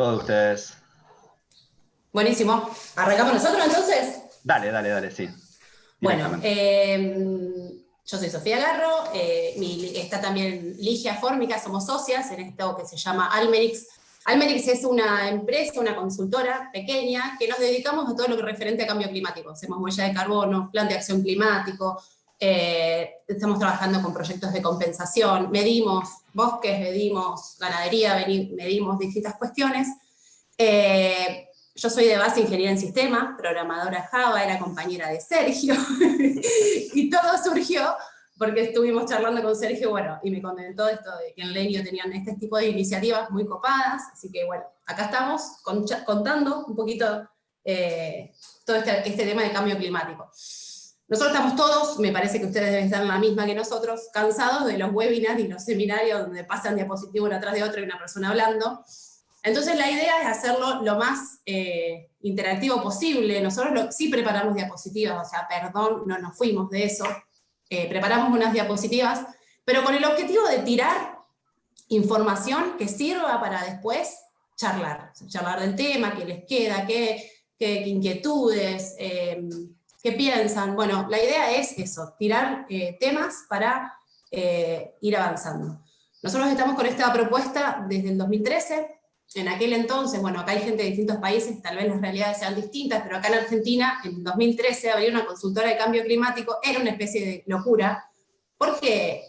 Todos ustedes. Buenísimo. ¿Arrancamos nosotros entonces? Dale, sí. Bueno, yo soy Sofía Garro, está también Ligia Fórmica, somos socias en esto que se llama Almerix. Almerix es una empresa, una consultora pequeña que nos dedicamos a todo lo que es referente a cambio climático. Hacemos huella de carbono, plan de acción climático, estamos trabajando con proyectos de compensación, medimos bosques, medimos ganadería, medimos distintas cuestiones. Yo soy de base ingeniería en sistemas, programadora Java, era compañera de Sergio, y todo surgió porque estuvimos charlando con Sergio, bueno, y me comentó esto de que en Lenio tenían este tipo de iniciativas muy copadas, así que bueno, acá estamos contando un poquito todo este tema de cambio climático. Nosotros estamos todos, me parece que ustedes deben estar en la misma que nosotros, cansados de los webinars y los seminarios donde pasan diapositivos uno atrás de otro y una persona hablando. Entonces la idea es hacerlo lo más interactivo posible. Nosotros sí preparamos diapositivas, o sea, perdón, no nos fuimos de eso. Preparamos unas diapositivas, pero con el objetivo de tirar información que sirva para después charlar del tema, qué les queda, qué inquietudes, qué piensan. Bueno, la idea es eso, tirar temas para ir avanzando. Nosotros estamos con esta propuesta desde el 2013, en aquel entonces, bueno, acá hay gente de distintos países, tal vez las realidades sean distintas, pero acá en Argentina, en 2013, abrir una consultora de cambio climático era una especie de locura, porque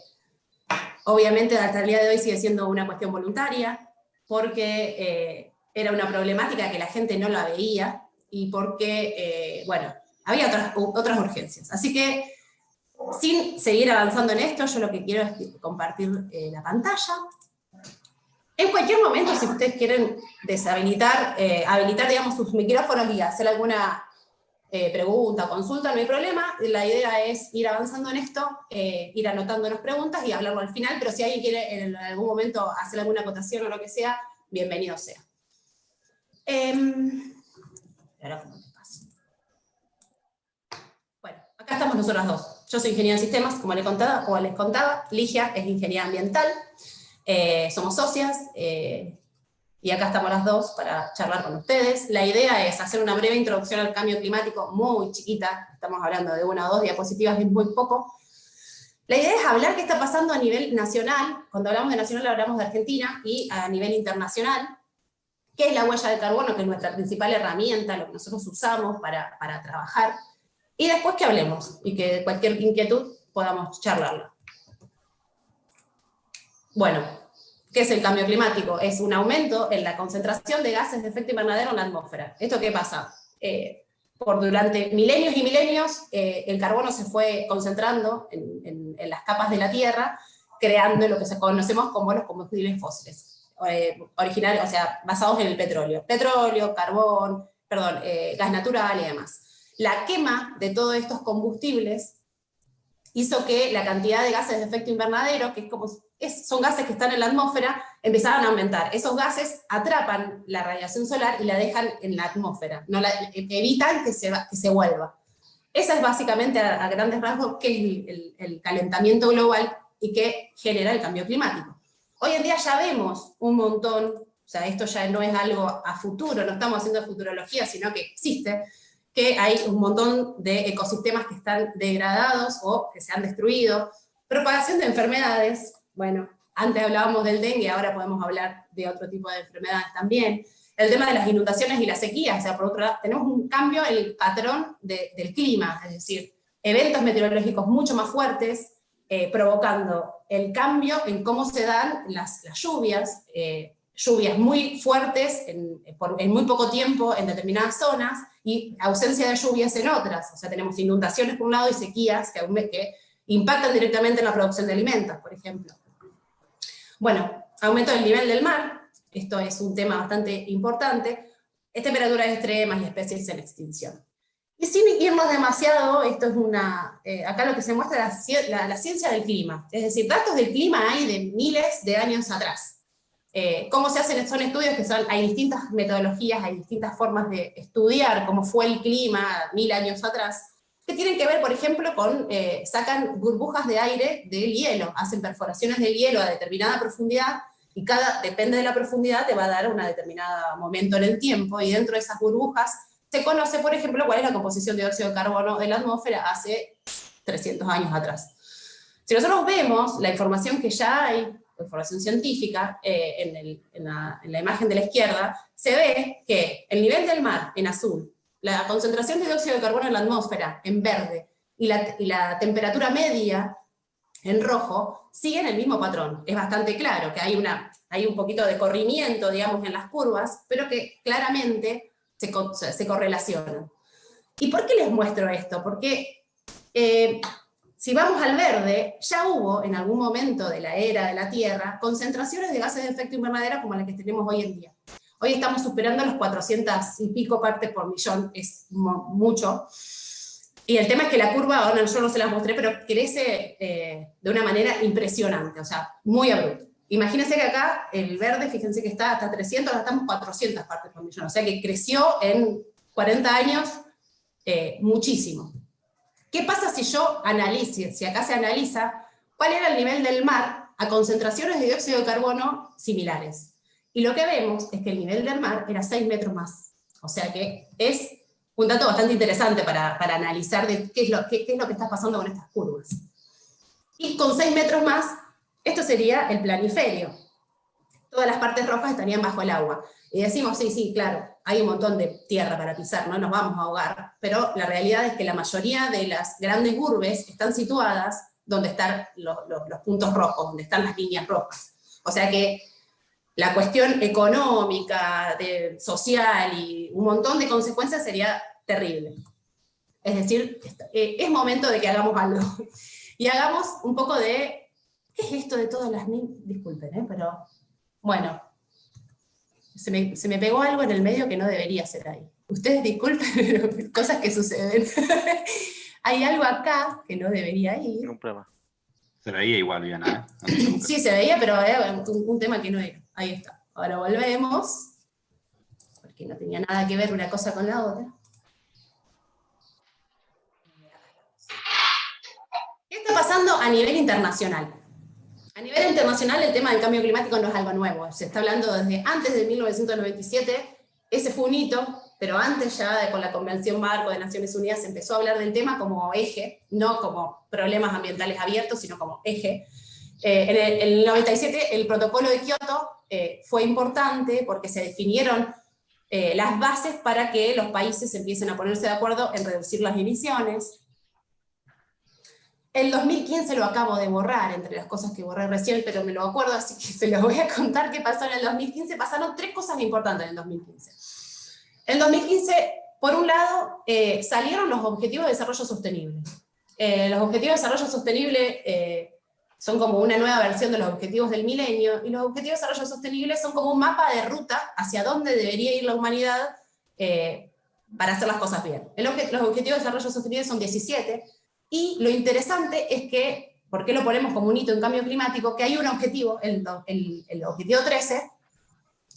obviamente hasta el día de hoy sigue siendo una cuestión voluntaria, porque era una problemática que la gente no la veía, y porque, bueno, había otras urgencias. Así que, sin seguir avanzando en esto, yo lo que quiero es compartir la pantalla. En cualquier momento, si ustedes quieren deshabilitar, habilitar, digamos, sus micrófonos y hacer alguna pregunta, consulta, no hay problema. La idea es ir avanzando en esto, ir anotándonos preguntas y hablarlo al final, pero si alguien quiere en algún momento hacer alguna acotación o lo que sea, bienvenido sea. Ahora, ¿cómo te paso? Bueno, acá estamos nosotras dos. Yo soy ingeniera en sistemas, como les contaba. Ligia es ingeniera ambiental. Somos socias, y acá estamos las dos para charlar con ustedes. La idea es hacer una breve introducción al cambio climático, muy chiquita, estamos hablando de 1 o 2 diapositivas, es muy poco. La idea es hablar qué está pasando a nivel nacional. Cuando hablamos de nacional hablamos de Argentina, y a nivel internacional, qué es la huella de carbono, que es nuestra principal herramienta, lo que nosotros usamos para trabajar, y después que hablemos, y que cualquier inquietud podamos charlarla. Bueno, ¿qué es el cambio climático? Es un aumento en la concentración de gases de efecto invernadero en la atmósfera. ¿Esto qué pasa? Durante milenios y milenios, el carbono se fue concentrando en las capas de la Tierra, creando lo que conocemos como los combustibles fósiles, originarios, o sea, basados en el petróleo. Petróleo, carbón, gas natural y demás. La quema de todos estos combustibles hizo que la cantidad de gases de efecto invernadero, que son gases que están en la atmósfera, empezaron a aumentar. Esos gases atrapan la radiación solar y la dejan en la atmósfera, evitan que se vuelva. Esa es básicamente, a grandes rasgos, qué es el calentamiento global y qué genera el cambio climático. Hoy en día ya vemos un montón, o sea, esto ya no es algo a futuro, no estamos haciendo futurología, sino que existe, que hay un montón de ecosistemas que están degradados o que se han destruido. Propagación de enfermedades, bueno, antes hablábamos del dengue, ahora podemos hablar de otro tipo de enfermedades también. El tema de las inundaciones y las sequías, o sea, por otro lado, tenemos un cambio en el patrón del clima, es decir, eventos meteorológicos mucho más fuertes, provocando el cambio en cómo se dan las lluvias, lluvias muy fuertes en muy poco tiempo en determinadas zonas, y ausencia de lluvias en otras. O sea, tenemos inundaciones por un lado y sequías que impactan directamente en la producción de alimentos, por ejemplo. Bueno, aumento del nivel del mar, esto es un tema bastante importante, temperaturas extremas y especies en extinción. Y sin irnos demasiado, esto es acá lo que se muestra es la ciencia del clima, es decir, datos del clima hay de miles de años atrás. ¿Cómo se hacen? Son estudios hay distintas metodologías, hay distintas formas de estudiar cómo fue el clima 1000 años atrás, que tienen que ver, por ejemplo, con, sacan burbujas de aire del hielo, hacen perforaciones del hielo a determinada profundidad, y depende de la profundidad, te va a dar un determinado momento en el tiempo, y dentro de esas burbujas se conoce, por ejemplo, cuál es la composición de dióxido de carbono de la atmósfera hace 300 años atrás. Si nosotros vemos la información que ya hay, información científica, en la imagen de la izquierda, se ve que el nivel del mar en azul, la concentración de dióxido de carbono en la atmósfera en verde, y la temperatura media en rojo, siguen el mismo patrón. Es bastante claro que hay un poquito de corrimiento, digamos, en las curvas, pero que claramente se correlacionan. ¿Y por qué les muestro esto? Porque si vamos al verde, ya hubo en algún momento de la era de la Tierra concentraciones de gases de efecto invernadero como las que tenemos hoy en día. Hoy estamos superando los 400 y pico partes por millón, es mucho. Y el tema es que la curva, ahora yo no se las mostré, pero crece de una manera impresionante, o sea, muy abrupta. Imagínense que acá el verde, fíjense que está hasta 300, ahora estamos 400 partes por millón, o sea que creció en 40 años muchísimo. ¿Qué pasa si yo analizo, si acá se analiza, cuál era el nivel del mar a concentraciones de dióxido de carbono similares? Y lo que vemos es que el nivel del mar era 6 metros más. O sea que es un dato bastante interesante para analizar de qué es lo que está pasando con estas curvas. Y con 6 metros más, esto sería el planiferio. Todas las partes rojas estarían bajo el agua. Y decimos, sí, claro, hay un montón de tierra para pisar, no nos vamos a ahogar, pero la realidad es que la mayoría de las grandes urbes están situadas donde están los puntos rojos, donde están las líneas rojas. O sea que la cuestión económica, social y un montón de consecuencias sería terrible. Es decir, es momento de que hagamos algo. Y hagamos un poco de, ¿qué es esto de todas las mil? Disculpen, pero bueno, se me pegó algo en el medio que no debería ser ahí. Ustedes disculpen, pero cosas que suceden. Hay algo acá que no debería ir. No problema. Se veía igual, Viana, ¿eh? No Sí, se veía, pero era un tema que no era. Ahí está. Ahora volvemos, porque no tenía nada que ver una cosa con la otra. ¿Qué está pasando a nivel internacional? A nivel internacional el tema del cambio climático no es algo nuevo. Se está hablando desde antes de 1997. Ese fue un hito, pero antes ya con la Convención Marco de Naciones Unidas se empezó a hablar del tema como eje, no como problemas ambientales abiertos, sino como eje. En el 97 el protocolo de Kioto fue importante porque se definieron las bases para que los países empiecen a ponerse de acuerdo en reducir las emisiones. El 2015 lo acabo de borrar, entre las cosas que borré recién, pero me lo acuerdo, así que se los voy a contar qué pasó en el 2015. Pasaron 3 cosas importantes en el 2015. En el 2015, por un lado, salieron los Objetivos de Desarrollo Sostenible. Los Objetivos de Desarrollo Sostenible son como una nueva versión de los Objetivos del Milenio, y los Objetivos de Desarrollo Sostenible son como un mapa de ruta hacia dónde debería ir la humanidad para hacer las cosas bien. Los Objetivos de Desarrollo Sostenible son 17, y lo interesante es que, ¿por qué lo ponemos como un hito en cambio climático? Que hay un objetivo, el objetivo 13,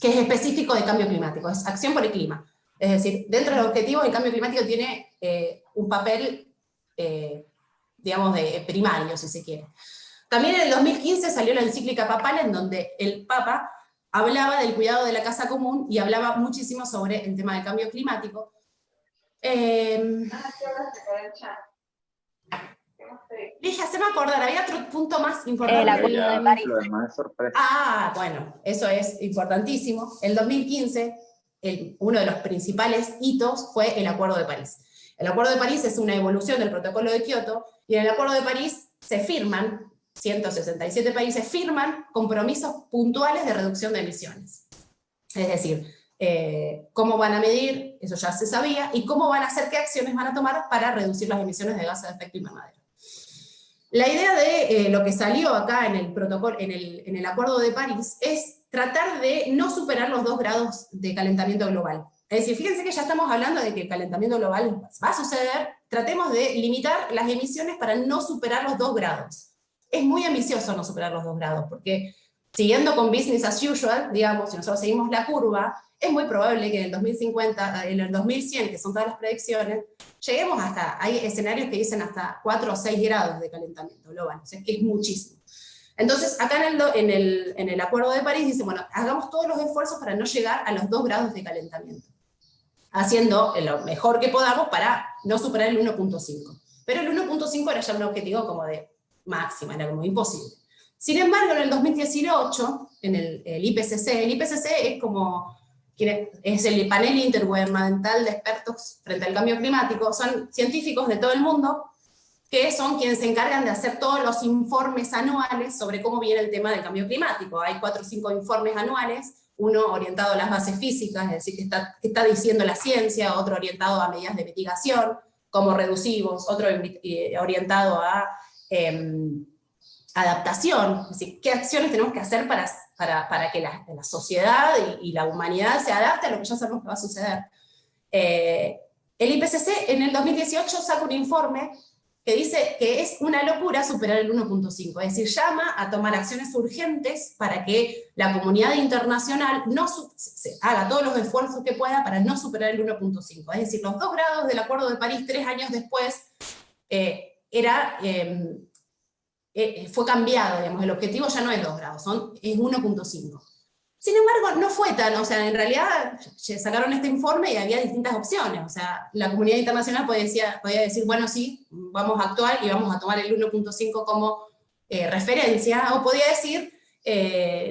que es específico de cambio climático, es acción por el clima. Es decir, dentro de los objetivos el cambio climático tiene un papel, digamos, primario, si se quiere. También en el 2015 salió la encíclica papal, en donde el Papa hablaba del cuidado de la casa común y hablaba muchísimo sobre el tema del cambio climático. Dije, se me acordar, había otro punto más importante. El Acuerdo de París. Ah, bueno, eso es importantísimo. En 2015, uno de los principales hitos fue el Acuerdo de París. El Acuerdo de París es una evolución del Protocolo de Kioto, y en el Acuerdo de París se firman, 167 países firman compromisos puntuales de reducción de emisiones. Es decir, cómo van a medir, eso ya se sabía, y cómo van a hacer, qué acciones van a tomar para reducir las emisiones de gases de efecto invernadero. La idea de lo que salió acá en el protocolo, en el Acuerdo de París, es tratar de no superar los 2 grados de calentamiento global. Es decir, fíjense que ya estamos hablando de que el calentamiento global va a suceder, tratemos de limitar las emisiones para no superar los 2 grados. Es muy ambicioso no superar los 2 grados, porque siguiendo con business as usual, digamos, si nosotros seguimos la curva, es muy probable que en el 2050, en el 2100, que son todas las predicciones, lleguemos hasta, hay escenarios que dicen hasta 4 o 6 grados de calentamiento global, o sea que es muchísimo. Entonces, acá en el Acuerdo de París dice, bueno, hagamos todos los esfuerzos para no llegar a los 2 grados de calentamiento, haciendo lo mejor que podamos para no superar el 1.5. Pero el 1.5 era ya un objetivo como de máxima, era como imposible. Sin embargo, en el 2018, en el IPCC es como, es el panel intergubernamental de expertos frente al cambio climático, son científicos de todo el mundo, que son quienes se encargan de hacer todos los informes anuales sobre cómo viene el tema del cambio climático. Hay 4 o 5 informes anuales, uno orientado a las bases físicas, es decir, qué está diciendo la ciencia, otro orientado a medidas de mitigación, cómo reducimos, otro orientado a adaptación, es decir, qué acciones tenemos que hacer para que la sociedad y la humanidad se adapte a lo que ya sabemos que va a suceder. El IPCC en el 2018 saca un informe que dice que es una locura superar el 1.5, es decir, llama a tomar acciones urgentes para que la comunidad internacional haga todos los esfuerzos que pueda para no superar el 1.5. Es decir, los 2 grados del Acuerdo de París 3 años después fue cambiado, digamos, el objetivo ya no es 2 grados, es 1.5. Sin embargo, no fue tan, o sea, en realidad sacaron este informe y había distintas opciones, o sea, la comunidad internacional podía decir, bueno, sí, vamos a actuar y vamos a tomar el 1.5 como referencia, o podía decir,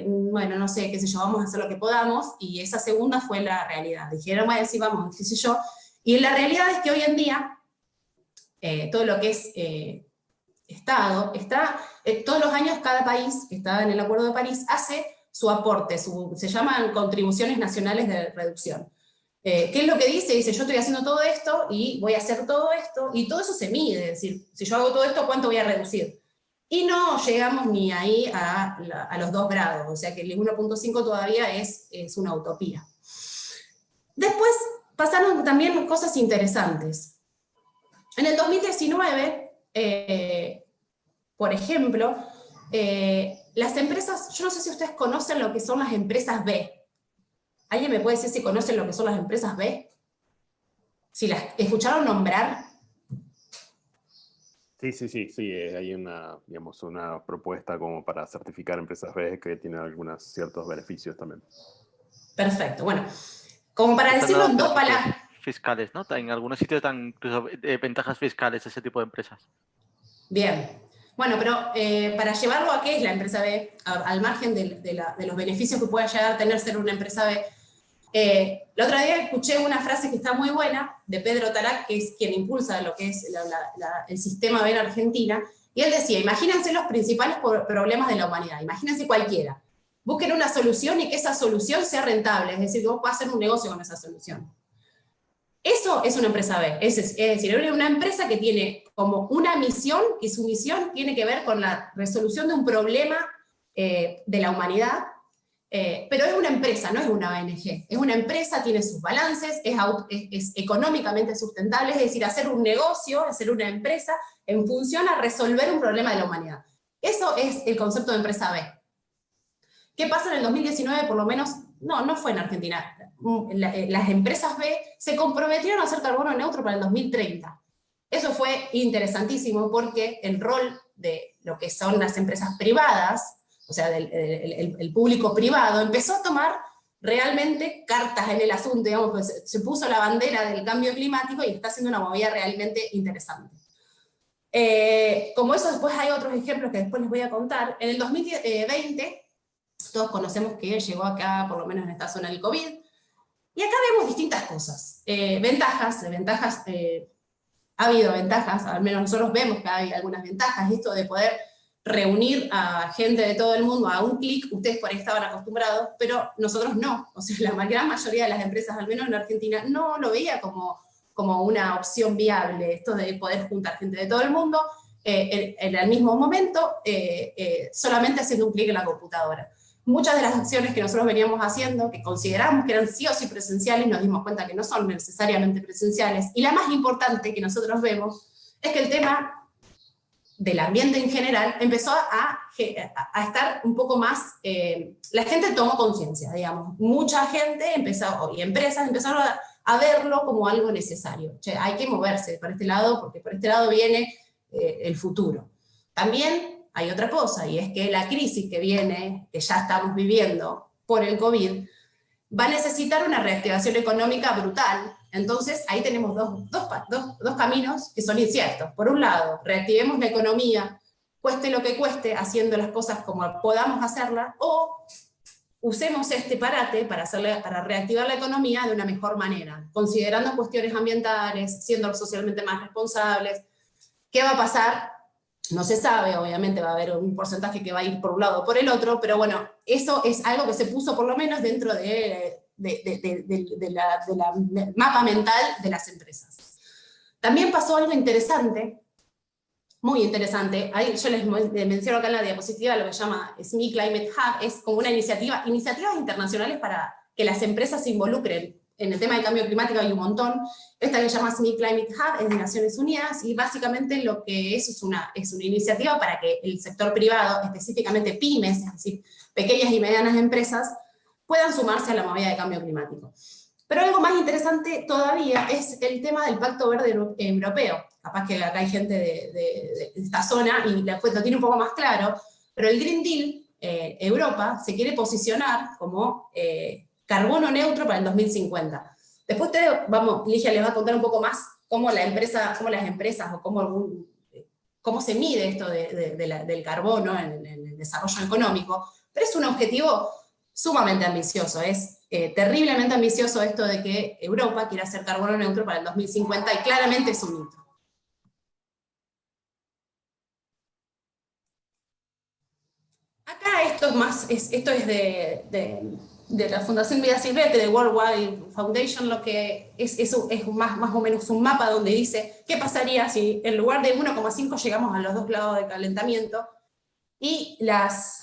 bueno, no sé, qué sé yo, vamos a hacer lo que podamos, y esa segunda fue la realidad. Dijeron, bueno, sí, vamos, qué sé yo, y la realidad es que hoy en día, todo lo que es Estado, todos los años cada país que está en el Acuerdo de París hace su aporte, se llaman contribuciones nacionales de reducción. ¿Qué es lo que dice? Dice, yo estoy haciendo todo esto y voy a hacer todo esto, y todo eso se mide, es decir, si yo hago todo esto, ¿cuánto voy a reducir? Y no llegamos ni ahí a los 2 grados, o sea que el 1.5 todavía es una utopía. Después pasaron también cosas interesantes. En el 2019, por ejemplo, las empresas, yo no sé si ustedes conocen lo que son las empresas B. ¿Alguien me puede decir si conocen lo que son las empresas B? ¿Si las escucharon nombrar? Sí, hay digamos, una propuesta como para certificar empresas B que tienen algunos ciertos beneficios también. Perfecto, bueno, como para decirlo en 2 palabras. Fiscales, ¿no? En algunos sitios dan incluso ventajas fiscales ese tipo de empresas. Bien. Bueno, pero para llevarlo a qué es la empresa B, al margen de los beneficios que pueda llegar a tener ser una empresa B, el otro día escuché una frase que está muy buena de Pedro Tarac, que es quien impulsa lo que es el sistema B en Argentina, y él decía, imagínense los principales problemas de la humanidad, imagínense cualquiera, busquen una solución y que esa solución sea rentable, es decir, que vos puedas hacer un negocio con esa solución. Eso es una empresa B, es decir, es una empresa que tiene como una misión, y su misión tiene que ver con la resolución de un problema de la humanidad, pero es una empresa, no es una ONG. Es una empresa, tiene sus balances, es económicamente sustentable, es decir, hacer un negocio, hacer una empresa en función a resolver un problema de la humanidad. Eso es el concepto de empresa B. ¿Qué pasa en el 2019? Por lo menos, no fue en Argentina. Las empresas B se comprometieron a ser carbono neutro para el 2030. Eso fue interesantísimo porque el rol de lo que son las empresas privadas, o sea, el público privado, empezó a tomar realmente cartas en el asunto, digamos, pues se puso la bandera del cambio climático y está haciendo una movida realmente interesante. Como eso, después hay otros ejemplos que después les voy a contar. En el 2020, todos conocemos que llegó acá, por lo menos en esta zona, el COVID, y acá vemos distintas cosas. Ventajas, ha habido ventajas, al menos nosotros vemos que hay algunas ventajas, esto de poder reunir a gente de todo el mundo a un clic, ustedes por ahí estaban acostumbrados, pero nosotros no, o sea, la gran mayoría de las empresas, al menos en Argentina, no lo veía como una opción viable, esto de poder juntar gente de todo el mundo en el mismo momento, solamente haciendo un clic en la computadora. Muchas de las acciones que nosotros veníamos haciendo, que consideramos que eran sí o sí presenciales, nos dimos cuenta que no son necesariamente presenciales, y la más importante que nosotros vemos es que el tema del ambiente en general empezó a estar un poco más, la gente tomó conciencia, digamos, mucha gente empezó, y empresas empezaron a verlo como algo necesario. O sea, hay que moverse para este lado, porque por este lado viene el futuro. También hay otra cosa, y es que la crisis que viene, que ya estamos viviendo por el COVID, va a necesitar una reactivación económica brutal. Entonces, ahí tenemos dos caminos que son inciertos. Por un lado, reactivemos la economía, cueste lo que cueste, haciendo las cosas como podamos hacerlas, o usemos este parate para reactivar la economía de una mejor manera, considerando cuestiones ambientales, siendo socialmente más responsables. ¿Qué va a pasar? No se sabe, obviamente va a haber un porcentaje que va a ir por un lado o por el otro, pero bueno, eso es algo que se puso por lo menos dentro del mapa mental de las empresas. También pasó algo interesante, muy interesante. Ahí yo les menciono acá en la diapositiva lo que se llama SME Climate Hub, es como una iniciativas internacionales para que las empresas se involucren en el tema de cambio climático. Hay un montón. Esta que se llama SME Climate Hub es de Naciones Unidas, y básicamente lo que es una iniciativa para que el sector privado, específicamente pymes, es decir, pequeñas y medianas empresas, puedan sumarse a la movida de cambio climático. Pero algo más interesante todavía es el tema del Pacto Verde Europeo. Capaz que acá hay gente de esta zona y lo tiene un poco más claro, pero el Green Deal, Europa, se quiere posicionar como carbono neutro para el 2050. Después Ligia les va a contar un poco más cómo las empresas o cómo se mide esto del carbono en el desarrollo económico, pero es un objetivo sumamente ambicioso, es terriblemente ambicioso esto de que Europa quiera hacer carbono neutro para el 2050, y claramente es un hito. Acá esto es de la Fundación Vida Silvestre, de World Wide Foundation, lo que es más o menos un mapa donde dice qué pasaría si en lugar de 1,5 llegamos a los 2 grados de calentamiento, y las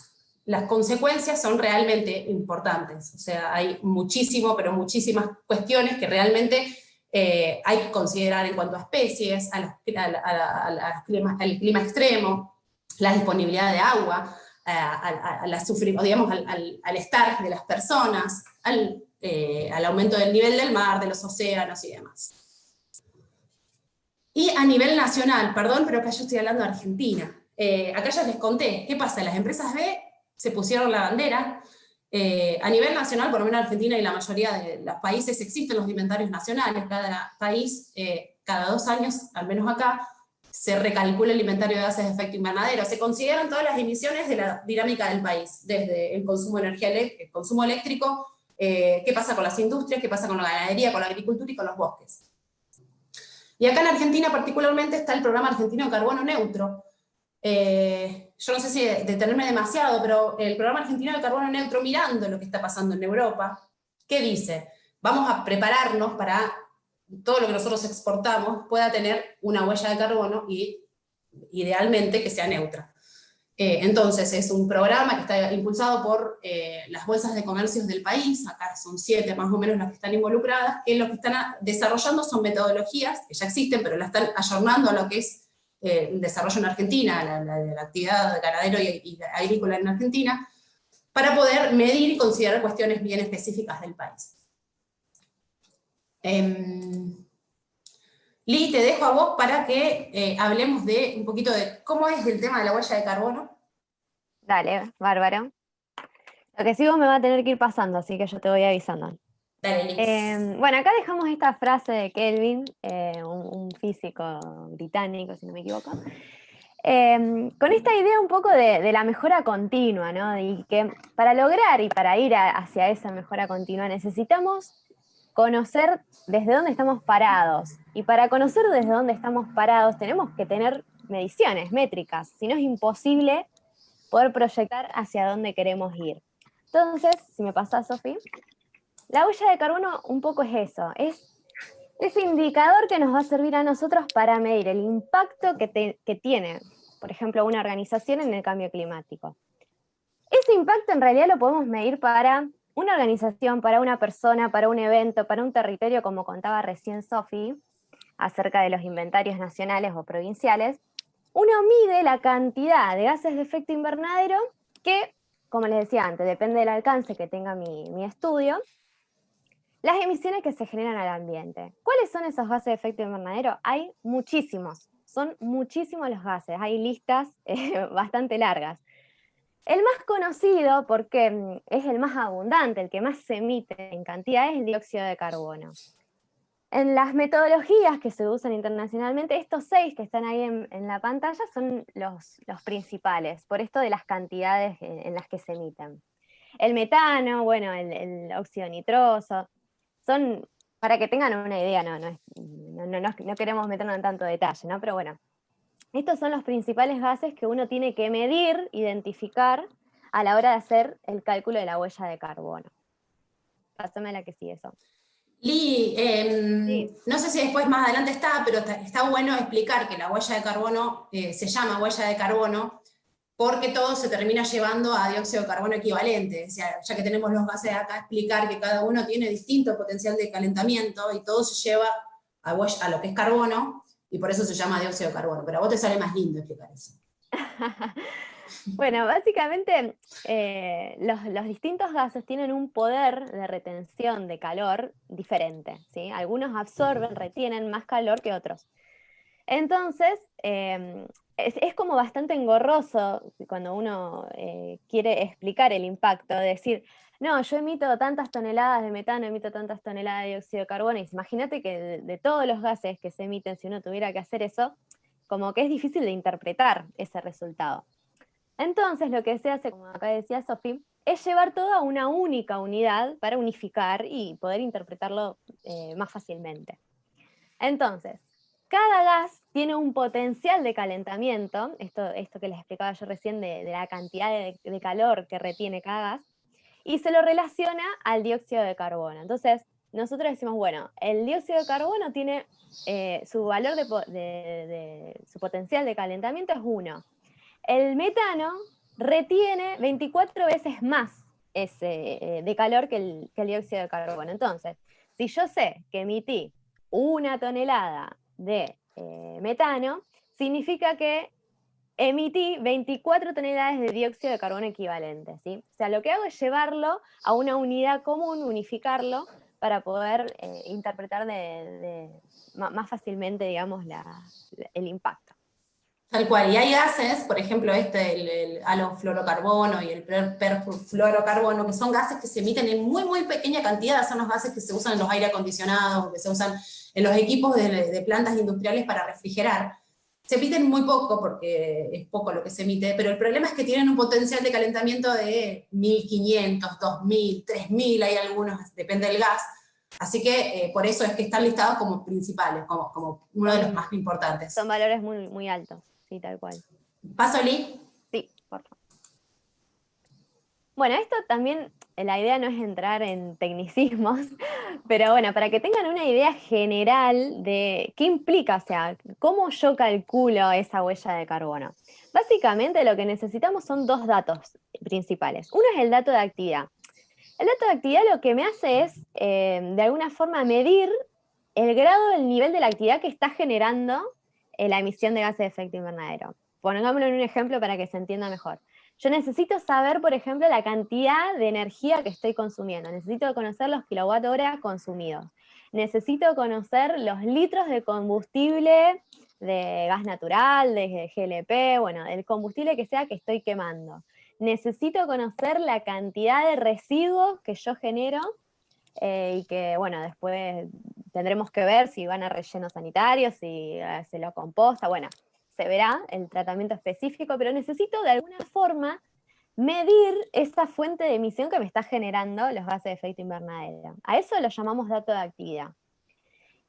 consecuencias son realmente importantes. O sea, hay pero muchísimas cuestiones que realmente hay que considerar en cuanto a especies, al clima extremo, la disponibilidad de agua, al estar de las personas, al aumento del nivel del mar, de los océanos y demás. Y a nivel nacional, perdón, pero acá yo estoy hablando de Argentina. Acá ya les conté, ¿qué pasa? Las empresas B se pusieron la bandera. A nivel nacional, por lo menos en Argentina y la mayoría de los países, existen los inventarios nacionales. Cada país, cada 2 años, al menos acá, se recalcula el inventario de gases de efecto invernadero. Se consideran todas las emisiones de la dinámica del país, desde el consumo de energía el consumo eléctrico, qué pasa con las industrias, qué pasa con la ganadería, con la agricultura y con los bosques. Y acá en Argentina particularmente está el programa argentino de carbono neutro. Yo no sé si detenerme demasiado, pero el programa argentino de carbono neutro, mirando lo que está pasando en Europa, ¿qué dice? Vamos a prepararnos para todo lo que nosotros exportamos pueda tener una huella de carbono y idealmente que sea neutra. Entonces es un programa que está impulsado por las bolsas de comercios del país. Acá son 7 más o menos las que están involucradas, que lo que están desarrollando son metodologías que ya existen, pero la están ayornando a lo que es el desarrollo en Argentina, la actividad ganadero y agrícola en Argentina, para poder medir y considerar cuestiones bien específicas del país. Li, te dejo a vos para que hablemos de un poquito de cómo es el tema de la huella de carbono. Dale, bárbaro. Lo que sí vos me va a tener que ir pasando, así que yo te voy avisando. Dale, Li. Bueno, acá dejamos esta frase de Kelvin, un físico británico, si no me equivoco, con esta idea un poco de la mejora continua, ¿no? Y que para lograr y para ir hacia esa mejora continua necesitamos conocer desde dónde estamos parados. Y para conocer desde dónde estamos parados tenemos que tener mediciones, métricas, si no es imposible poder proyectar hacia dónde queremos ir. Entonces, si me pasás, Sofi, la huella de carbono un poco es eso, es ese indicador que nos va a servir a nosotros para medir el impacto que tiene, por ejemplo, una organización en el cambio climático. Ese impacto en realidad lo podemos medir para una organización, para una persona, para un evento, para un territorio, como contaba recién Sofi, acerca de los inventarios nacionales o provinciales. Uno mide la cantidad de gases de efecto invernadero que, como les decía antes, depende del alcance que tenga mi estudio, las emisiones que se generan al ambiente. ¿Cuáles son esos gases de efecto invernadero? Hay muchísimos. son muchísimos los gases, hay listas bastante largas. El más conocido, porque es el más abundante, el que más se emite en cantidad, es el dióxido de carbono. En las metodologías que se usan internacionalmente, estos 6 que están ahí en la pantalla son los principales, por esto de las cantidades en las que se emiten. El metano, bueno, el óxido nitroso, son, para que tengan una idea, no queremos meternos en tanto detalle, ¿no? Pero bueno, estos son los principales gases que uno tiene que medir, identificar, a la hora de hacer el cálculo de la huella de carbono. Pásame la que sigue eso. Li, Sí. no sé si después más adelante está, pero está bueno explicar que la huella de carbono se llama huella de carbono porque todo se termina llevando a dióxido de carbono equivalente. O sea, ya que tenemos los gases acá, explicar que cada uno tiene distinto potencial de calentamiento y todo se lleva a lo que es carbono, y por eso se llama dióxido de carbono. Pero a vos te sale más lindo explicar eso. Bueno, básicamente los distintos gases tienen un poder de retención de calor diferente, ¿sí? Algunos absorben, retienen más calor que otros. Entonces, es como bastante engorroso cuando uno quiere explicar el impacto, de decir, no, yo emito tantas toneladas de metano, emito tantas toneladas de dióxido de carbono, y imagínate que de todos los gases que se emiten, si uno tuviera que hacer eso, como que es difícil de interpretar ese resultado. Entonces, lo que se hace, como acá decía Sofi, es llevar todo a una única unidad para unificar y poder interpretarlo más fácilmente. Entonces, cada gas tiene un potencial de calentamiento, esto que les explicaba yo recién de la cantidad de calor que retiene cada gas, y se lo relaciona al dióxido de carbono. Entonces, nosotros decimos, bueno, el dióxido de carbono tiene su valor su potencial de calentamiento es 1. El metano retiene 24 veces más de calor que el dióxido de carbono. Entonces, si yo sé que emití 1 tonelada de metano, significa que emití 24 toneladas de dióxido de carbono equivalente, ¿sí? O sea, lo que hago es llevarlo a una unidad común, unificarlo, para poder interpretar más fácilmente, digamos, el impacto. Tal cual, y hay gases, por ejemplo, el halofluorocarbono y el perfluorocarbono, que son gases que se emiten en muy, muy pequeña cantidad, son los gases que se usan en los aire acondicionados, que se usan en los equipos de plantas industriales para refrigerar. Se emiten muy poco, porque es poco lo que se emite, pero el problema es que tienen un potencial de calentamiento de 1500, 2000, 3000, hay algunos, depende del gas, así que por eso es que están listados como principales, como uno de los más importantes. Son valores muy, muy altos. Sí, tal cual. ¿Paso, Li? Sí, por favor. Bueno, esto también, la idea no es entrar en tecnicismos, pero bueno, para que tengan una idea general de qué implica, o sea, cómo yo calculo esa huella de carbono. Básicamente lo que necesitamos son 2 datos principales. Uno es el dato de actividad. El dato de actividad lo que me hace es, de alguna forma, medir el grado del nivel de la actividad que está generando la emisión de gases de efecto invernadero. Pongámoslo en un ejemplo para que se entienda mejor. Yo necesito saber, por ejemplo, la cantidad de energía que estoy consumiendo. Necesito conocer los kilowatt-hora consumidos. Necesito conocer los litros de combustible, de gas natural, de GLP, bueno, el combustible que sea que estoy quemando. Necesito conocer la cantidad de residuos que yo genero y que, bueno, después tendremos que ver si van a relleno sanitario, si se lo composta, bueno, se verá el tratamiento específico, pero necesito de alguna forma medir esa fuente de emisión que me está generando los gases de efecto invernadero. A eso lo llamamos dato de actividad.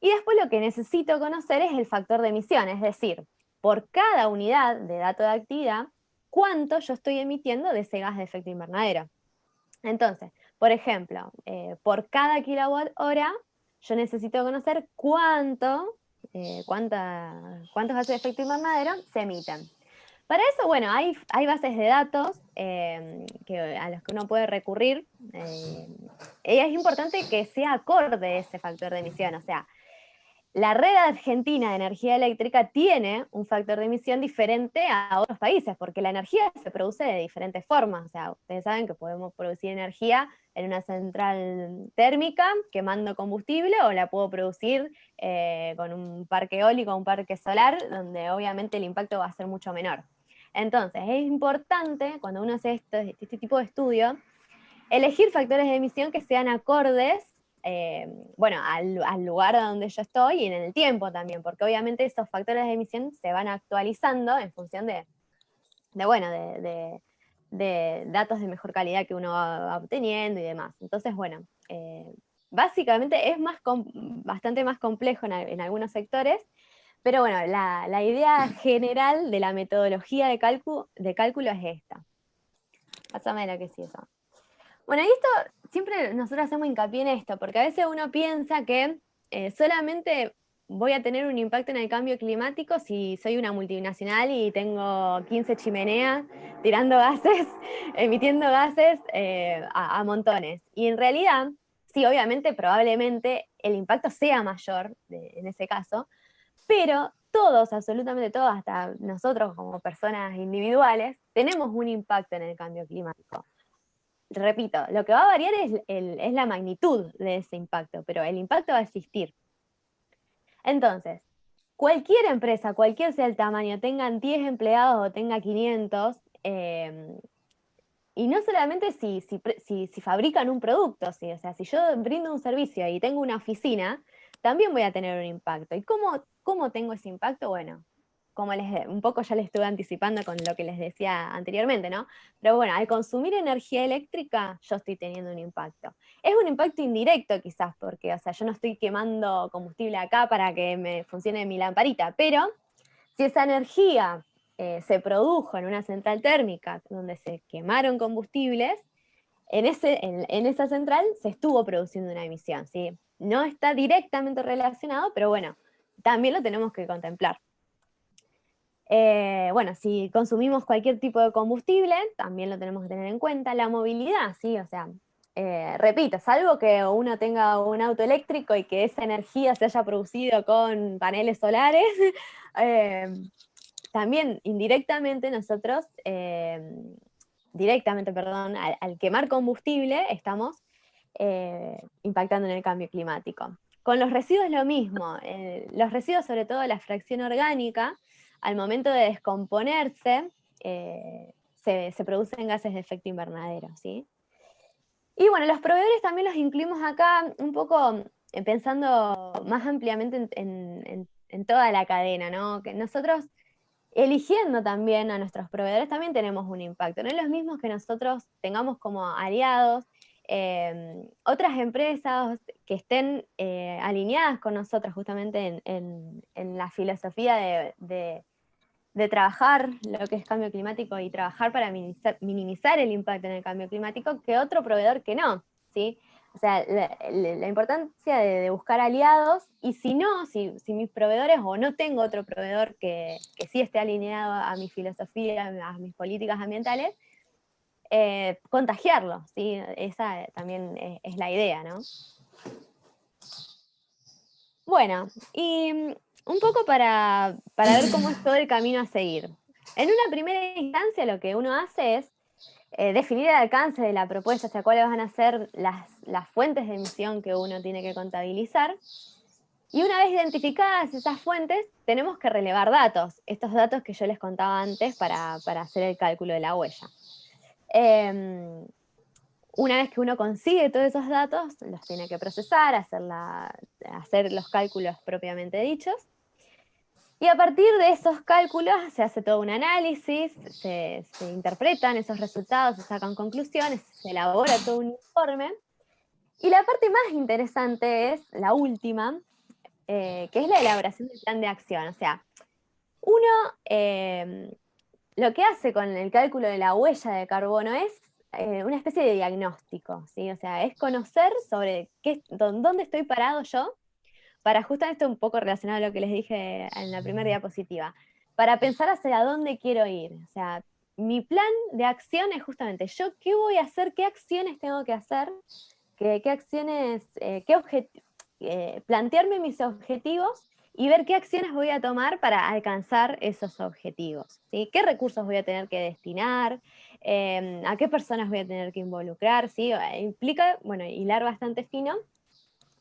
Y después lo que necesito conocer es el factor de emisión, es decir, por cada unidad de dato de actividad, cuánto yo estoy emitiendo de ese gas de efecto invernadero. Entonces, por ejemplo, por cada kilowatt hora, yo necesito conocer cuántos gases de efecto invernadero se emiten. Para eso, bueno, hay bases de datos a los que uno puede recurrir. Y es importante que sea acorde ese factor de emisión, o sea, la red argentina de energía eléctrica tiene un factor de emisión diferente a otros países, porque la energía se produce de diferentes formas. O sea, ustedes saben que podemos producir energía en una central térmica quemando combustible, o la puedo producir con un parque eólico o un parque solar, donde obviamente el impacto va a ser mucho menor. Entonces, es importante, cuando uno hace este tipo de estudio, elegir factores de emisión que sean acordes al lugar donde yo estoy y en el tiempo también, porque obviamente esos factores de emisión se van actualizando en función de datos de mejor calidad que uno va obteniendo y demás. Entonces, bueno, básicamente es bastante más complejo en algunos sectores, pero bueno, la idea general de la metodología de cálculo es esta. Pásame lo que sí eso. Bueno, y esto, siempre nosotros hacemos hincapié en esto, porque a veces uno piensa que solamente voy a tener un impacto en el cambio climático si soy una multinacional y tengo 15 chimeneas tirando gases, emitiendo gases a montones. Y en realidad, sí, obviamente, probablemente el impacto sea mayor en ese caso, pero todos, absolutamente todos, hasta nosotros como personas individuales, tenemos un impacto en el cambio climático. Repito, lo que va a variar es la magnitud de ese impacto, pero el impacto va a existir. Entonces, cualquier empresa, cualquier sea el tamaño, tengan 10 empleados o tenga 500, y no solamente si fabrican un producto, ¿sí? O sea, si yo brindo un servicio y tengo una oficina, también voy a tener un impacto. ¿Y cómo tengo ese impacto? Bueno, como un poco ya les estuve anticipando con lo que les decía anteriormente, ¿no? Pero bueno, al consumir energía eléctrica, yo estoy teniendo un impacto. Es un impacto indirecto quizás, porque, o sea, yo no estoy quemando combustible acá para que me funcione mi lamparita, pero si esa energía se produjo en una central térmica donde se quemaron combustibles, en esa central se estuvo produciendo una emisión, ¿sí? No está directamente relacionado, pero bueno, también lo tenemos que contemplar. Bueno, si consumimos cualquier tipo de combustible, también lo tenemos que tener en cuenta. La movilidad, sí, o sea, repito, salvo que uno tenga un auto eléctrico y que esa energía se haya producido con paneles solares, también indirectamente nosotros, perdón, al quemar combustible, estamos impactando en el cambio climático. Con los residuos lo mismo, los residuos, sobre todo la fracción orgánica, al momento de descomponerse, se producen gases de efecto invernadero, ¿sí? Y bueno, los proveedores también los incluimos acá un poco pensando más ampliamente en toda la cadena, ¿no? Que nosotros, eligiendo también a nuestros proveedores, también tenemos un impacto. No es lo mismo que nosotros tengamos como aliados otras empresas que estén alineadas con nosotros justamente en la filosofía de trabajar lo que es cambio climático y trabajar para minimizar el impacto en el cambio climático, que otro proveedor que no, ¿sí? O sea, la importancia de buscar aliados, y si no, si mis proveedores, o no tengo otro proveedor que sí esté alineado a mi filosofía, a mis políticas ambientales, contagiarlo, ¿sí? Esa también es la idea, ¿no? Bueno, y un poco para ver cómo es todo el camino a seguir. En una primera instancia lo que uno hace es definir el alcance de la propuesta, o sea, cuáles van a ser las fuentes de emisión que uno tiene que contabilizar. Y una vez identificadas esas fuentes, tenemos que relevar datos, estos datos que yo les contaba antes para hacer el cálculo de la huella. Una vez que uno consigue todos esos datos, los tiene que procesar, hacer los cálculos propiamente dichos. Y a partir de esos cálculos se hace todo un análisis, se interpretan esos resultados, se sacan conclusiones, se elabora todo un informe. Y la parte más interesante es la última, que es la elaboración del plan de acción. O sea, uno lo que hace con el cálculo de la huella de carbono es una especie de diagnóstico, ¿sí? O sea, es conocer sobre dónde estoy parado yo, para justamente un poco relacionado a lo que les dije en la primera diapositiva, para pensar hacia dónde quiero ir. O sea, mi plan de acción es justamente yo qué voy a hacer, qué acciones tengo que hacer, qué acciones, plantearme mis objetivos y ver qué acciones voy a tomar para alcanzar esos objetivos, ¿sí? ¿Qué recursos voy a tener que destinar? ¿A qué personas voy a tener que involucrar? ¿Sí? Implica, bueno, hilar bastante fino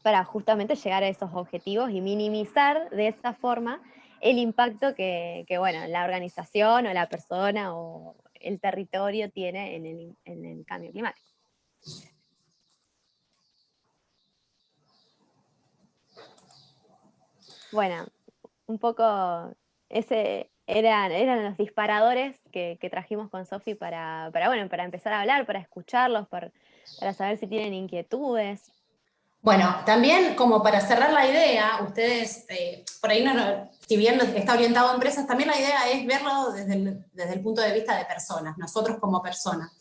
para justamente llegar a esos objetivos y minimizar de esa forma el impacto que bueno, la organización o la persona o el territorio tiene en el cambio climático. Bueno, un poco ese eran los disparadores que trajimos con Sofi para empezar a hablar, para escucharlos, para saber si tienen inquietudes. Bueno, también como para cerrar la idea, ustedes, por ahí, si bien está orientado a empresas, también la idea es verlo desde el punto de vista de personas, nosotros como personas.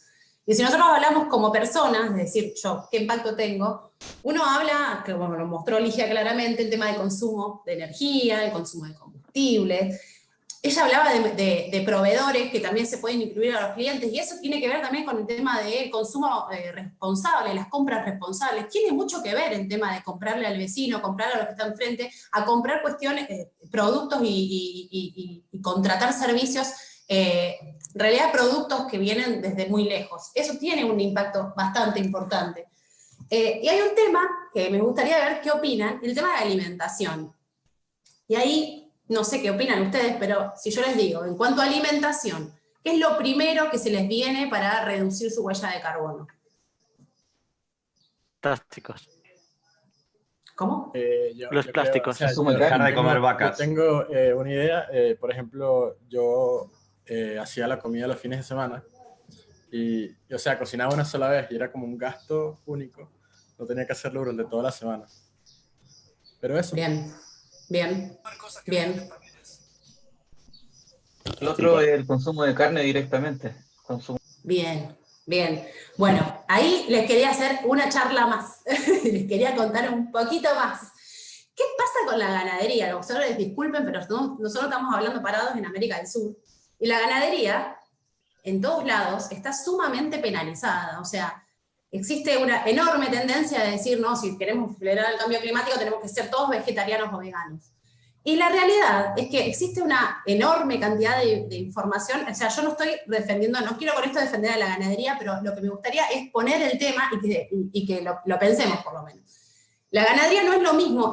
Y si nosotros hablamos como personas, es decir, yo, ¿qué impacto tengo? Uno habla, que como lo mostró Ligia claramente, el tema de consumo de energía, el consumo de combustibles. Ella hablaba de proveedores que también se pueden incluir a los clientes, y eso tiene que ver también con el tema de consumo responsable, las compras responsables. Tiene mucho que ver el tema de comprarle al vecino, comprar a los que están enfrente, a comprar cuestiones, productos y contratar servicios, en realidad productos que vienen desde muy lejos. Eso tiene un impacto bastante importante. Y hay un tema que me gustaría ver qué opinan, el tema de alimentación. Y ahí, no sé qué opinan ustedes, pero si yo les digo, en cuanto a alimentación, ¿qué es lo primero que se les viene para reducir su huella de carbono? Plásticos. ¿Cómo? Los plásticos. Dejar de comer vacas. Yo tengo una idea. Por ejemplo, yo hacía la comida los fines de semana y, o sea, cocinaba una sola vez y era como un gasto único. No tenía que hacerlo durante toda la semana. Pero eso. Bien. El otro es el consumo de carne directamente. Bien. Bueno, ahí les quería hacer una charla más. Les quería contar un poquito más. ¿Qué pasa con la ganadería? Los observadores, disculpen, pero nosotros estamos hablando parados en América del Sur. Y la ganadería, en todos lados, está sumamente penalizada. O sea, existe una enorme tendencia de decir, no, si queremos acelerar el cambio climático tenemos que ser todos vegetarianos o veganos. Y la realidad es que existe una enorme cantidad de información. O sea, yo no estoy defendiendo, no quiero con esto defender a la ganadería, pero lo que me gustaría es poner el tema y que lo pensemos por lo menos. La ganadería no es lo mismo,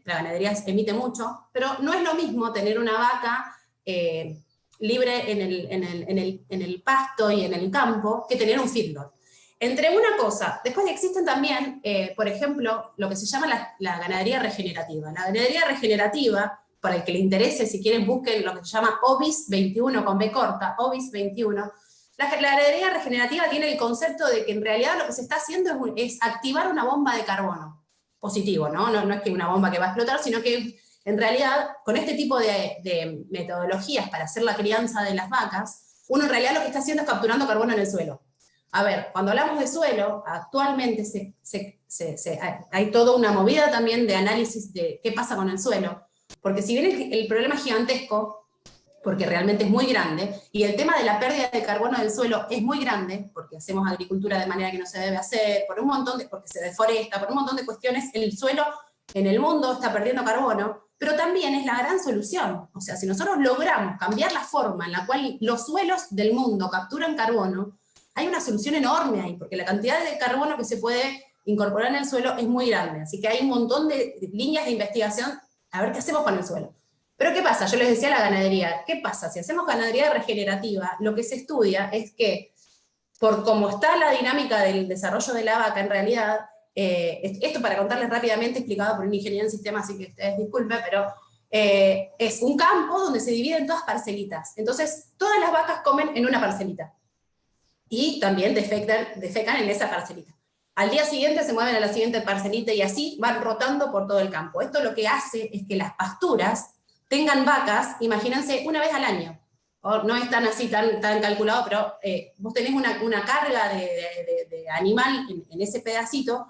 la ganadería emite mucho, pero no es lo mismo tener una vaca libre en el pasto y en el campo que tener un feedlot. Entre una cosa, después existen también, por ejemplo, lo que se llama la ganadería regenerativa. La ganadería regenerativa, para el que le interese, si quieren busquen lo que se llama OBIS 21, con B corta, OBIS 21. La ganadería regenerativa tiene el concepto de que en realidad lo que se está haciendo es activar una bomba de carbono positivo, ¿no? No es que una bomba que va a explotar, sino que en realidad con este tipo de metodologías para hacer la crianza de las vacas, uno en realidad lo que está haciendo es capturando carbono en el suelo. A ver, cuando hablamos de suelo, actualmente hay toda una movida también de análisis de qué pasa con el suelo, porque si bien el problema es gigantesco, porque realmente es muy grande, y el tema de la pérdida de carbono del suelo es muy grande, porque hacemos agricultura de manera que no se debe hacer, porque se deforesta, por un montón de cuestiones, el suelo en el mundo está perdiendo carbono, pero también es la gran solución. O sea, si nosotros logramos cambiar la forma en la cual los suelos del mundo capturan carbono, hay una solución enorme ahí, porque la cantidad de carbono que se puede incorporar en el suelo es muy grande, así que hay un montón de líneas de investigación a ver qué hacemos con el suelo. Pero ¿qué pasa? Yo les decía la ganadería. ¿Qué pasa? Si hacemos ganadería regenerativa, lo que se estudia es que, por cómo está la dinámica del desarrollo de la vaca, en realidad, esto para contarles rápidamente, explicado por un ingeniero en sistemas, así que ustedes disculpen, pero es un campo donde se divide en todas parcelitas. Entonces, todas las vacas comen en una parcelita. Y también defecan en esa parcelita. Al día siguiente se mueven a la siguiente parcelita y así van rotando por todo el campo. Esto lo que hace es que las pasturas tengan vacas, imagínense, una vez al año. No es tan así, tan calculado, pero vos tenés una carga de animal en ese pedacito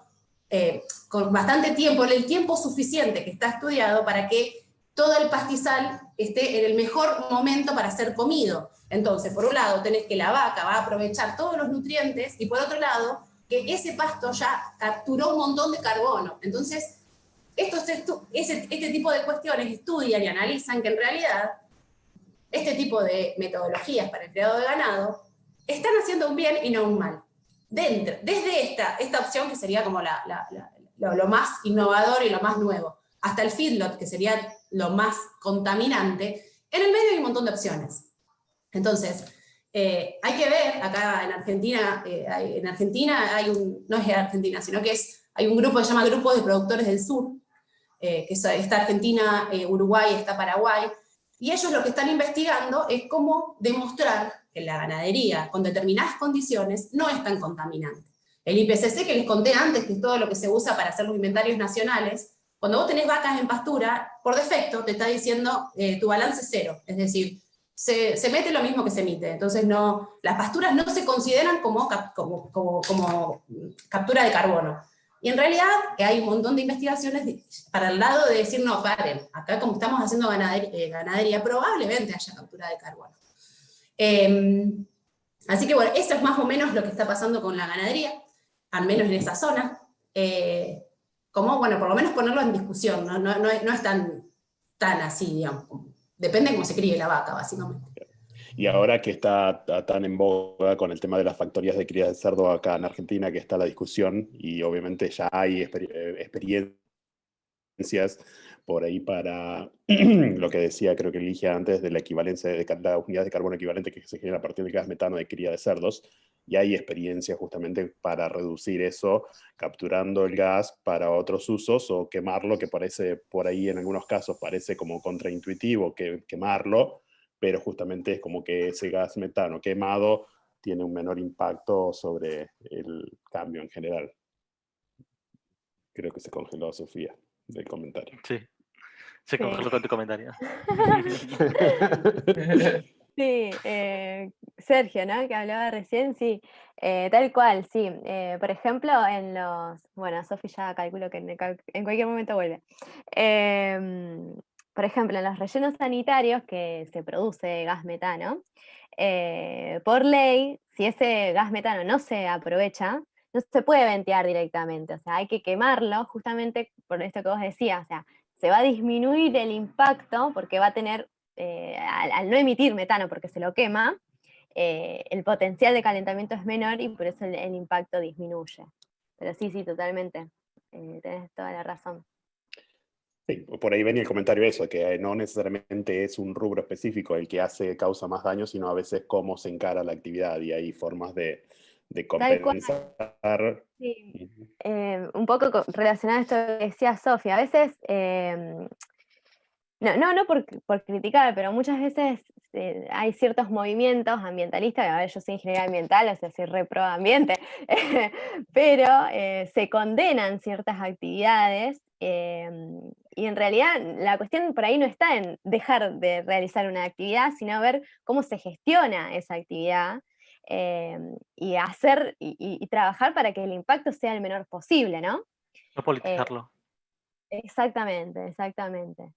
con bastante tiempo, el tiempo suficiente que está estudiado para que todo el pastizal esté en el mejor momento para ser comido. Entonces, por un lado, tenés que la vaca va a aprovechar todos los nutrientes, y por otro lado, que ese pasto ya capturó un montón de carbono. Entonces, este tipo de cuestiones estudian y analizan que en realidad este tipo de metodologías para el cuidado de ganado están haciendo un bien y no un mal. Desde esta opción que sería como lo más innovador y lo más nuevo, hasta el feedlot, que sería lo más contaminante, en el medio hay un montón de opciones. Entonces, hay que ver, acá en Argentina, no es de Argentina, sino que hay un grupo que se llama Grupos de Productores del Sur, que está Argentina, Uruguay, está Paraguay, y ellos lo que están investigando es cómo demostrar que la ganadería con determinadas condiciones no es tan contaminante. El IPCC que les conté antes, que es todo lo que se usa para hacer los inventarios nacionales, cuando vos tenés vacas en pastura, por defecto te está diciendo tu balance es cero, es decir, se mete lo mismo que se emite, entonces las pasturas no se consideran como captura de carbono. Y en realidad hay un montón de investigaciones para el lado de decir, no, paren, acá como estamos haciendo ganadería, probablemente haya captura de carbono. Así que bueno, eso es más o menos lo que está pasando con la ganadería, al menos en esa zona. Como, bueno, por lo menos ponerlo en discusión, no es tan así, digamos. Depende de cómo se críe la vaca, básicamente. Y ahora que está tan en boga con el tema de las factorías de cría de cerdo acá en Argentina, que está la discusión, y obviamente ya hay experiencias por ahí para lo que decía, creo que Ligia antes, de la equivalencia de la unidad de carbono equivalente que se genera a partir del gas metano de cría de cerdos, y hay experiencias justamente para reducir eso, capturando el gas para otros usos o quemarlo, que parece por ahí en algunos casos parece como contraintuitivo quemarlo, pero justamente es como que ese gas metano quemado tiene un menor impacto sobre el cambio en general. Creo que se congeló Sofía del comentario. Sí, se congeló con tu comentario. Sí, Sergio, ¿no? Que hablaba recién, sí, tal cual, sí. Por ejemplo, bueno, Sofi ya calculo que en cualquier momento vuelve. Por ejemplo, en los rellenos sanitarios que se produce gas metano, por ley, si ese gas metano no se aprovecha, no se puede ventear directamente, o sea, hay que quemarlo justamente por esto que vos decías, o sea, se va a disminuir el impacto porque va a tener, al no emitir metano porque se lo quema, el potencial de calentamiento es menor y por eso el impacto disminuye. Pero sí, totalmente, tenés toda la razón. Sí, por ahí venía el comentario eso, que no necesariamente es un rubro específico el que causa más daño, sino a veces cómo se encara la actividad y hay formas de compensar. Sí. Un poco relacionado a esto que decía Sofía, a veces, no por criticar, pero muchas veces hay ciertos movimientos ambientalistas, a ver, yo soy ingeniera ambiental, o sea, soy re pro ambiente, pero se condenan ciertas actividades y en realidad la cuestión por ahí no está en dejar de realizar una actividad, sino ver cómo se gestiona esa actividad y hacer y trabajar para que el impacto sea el menor posible, ¿no? No politizarlo. Exactamente,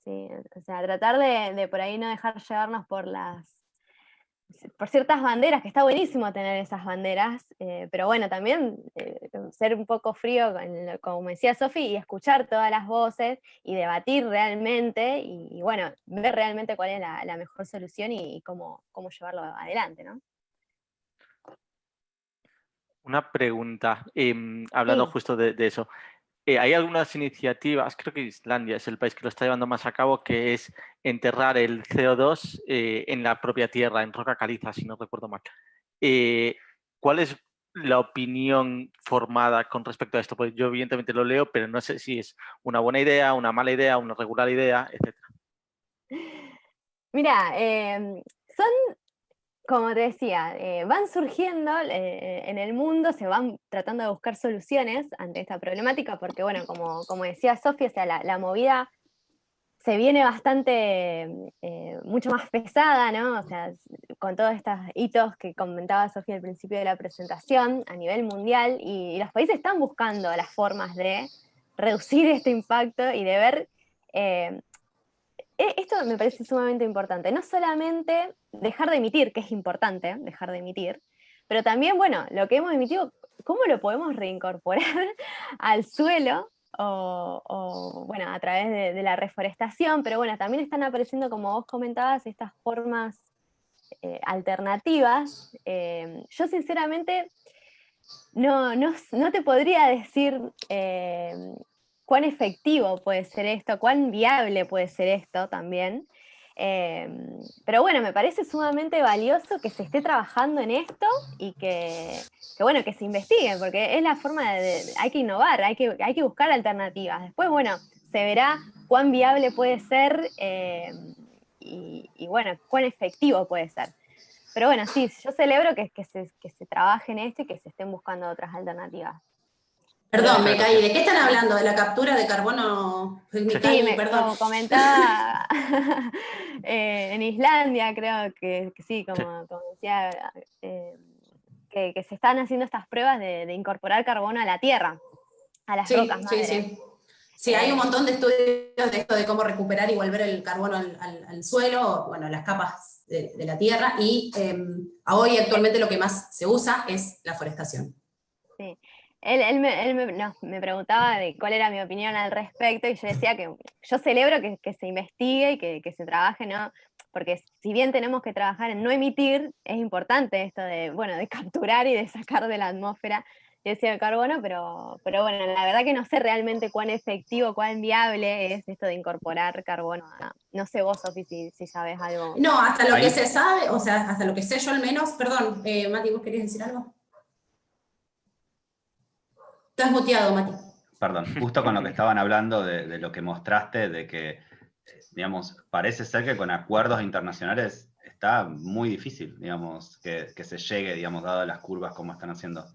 sí. O sea, tratar de por ahí no dejar llevarnos por ciertas banderas, que está buenísimo tener esas banderas, pero bueno, también ser un poco frío, como decía Sofi, y escuchar todas las voces y debatir realmente, y bueno, ver realmente cuál es la mejor solución y cómo llevarlo adelante, ¿no? Una pregunta, hablando Sí. justo de eso. Hay algunas iniciativas, creo que Islandia es el país que lo está llevando más a cabo, que es enterrar el CO2 en la propia tierra, en roca caliza, si no recuerdo mal. ¿Cuál es la opinión formada con respecto a esto? Pues yo evidentemente lo leo, pero no sé si es una buena idea, una mala idea, una regular idea, etc. Mira, son, como te decía, van surgiendo en el mundo, se van tratando de buscar soluciones ante esta problemática, porque bueno, como decía Sofía, o sea, la movida se viene bastante, mucho más pesada, ¿no? O sea, con todos estos hitos que comentaba Sofía al principio de la presentación a nivel mundial, y los países están buscando las formas de reducir este impacto y de ver... esto me parece sumamente importante, no solamente dejar de emitir, que es importante dejar de emitir, pero también, bueno, lo que hemos emitido, ¿cómo lo podemos reincorporar al suelo bueno, a través de la reforestación, pero bueno, también están apareciendo, como vos comentabas, estas formas alternativas. Yo sinceramente no te podría decir cuán efectivo puede ser esto, cuán viable puede ser esto también. Pero bueno, me parece sumamente valioso que se esté trabajando en esto y que bueno, que se investigue, porque es la forma hay que innovar, hay que buscar alternativas. Después, bueno, se verá cuán viable puede ser y bueno, cuán efectivo puede ser. Pero bueno, sí, yo celebro que se trabaje en esto y que se estén buscando otras alternativas. Perdón, me caí. ¿De qué están hablando? ¿De la captura de carbono? Me caí, perdón. Como comentaba en Islandia, creo que sí, como decía, que se están haciendo estas pruebas de incorporar carbono a la tierra, a las rocas madre. Sí. Sí, hay un montón de estudios de esto de cómo recuperar y volver el carbono al suelo, bueno, las capas de la tierra, y hoy actualmente lo que más se usa es la forestación. Sí. Él me preguntaba de cuál era mi opinión al respecto, y yo decía que yo celebro que se investigue y que se trabaje, ¿no? Porque si bien tenemos que trabajar en no emitir, es importante esto de capturar y de sacar de la atmósfera dióxido de carbono, pero bueno, la verdad que no sé realmente cuán efectivo, cuán viable es esto de incorporar carbono. No sé vos, Sofi, si sabes algo. No, hasta lo que se sabe, o sea, hasta lo que sé yo al menos, perdón, Mati, ¿vos querías decir algo? Estás muteado, Mati. Perdón, justo con lo que estaban hablando de lo que mostraste, de que, digamos, parece ser que con acuerdos internacionales está muy difícil, digamos, que se llegue, digamos, dado las curvas como están haciendo.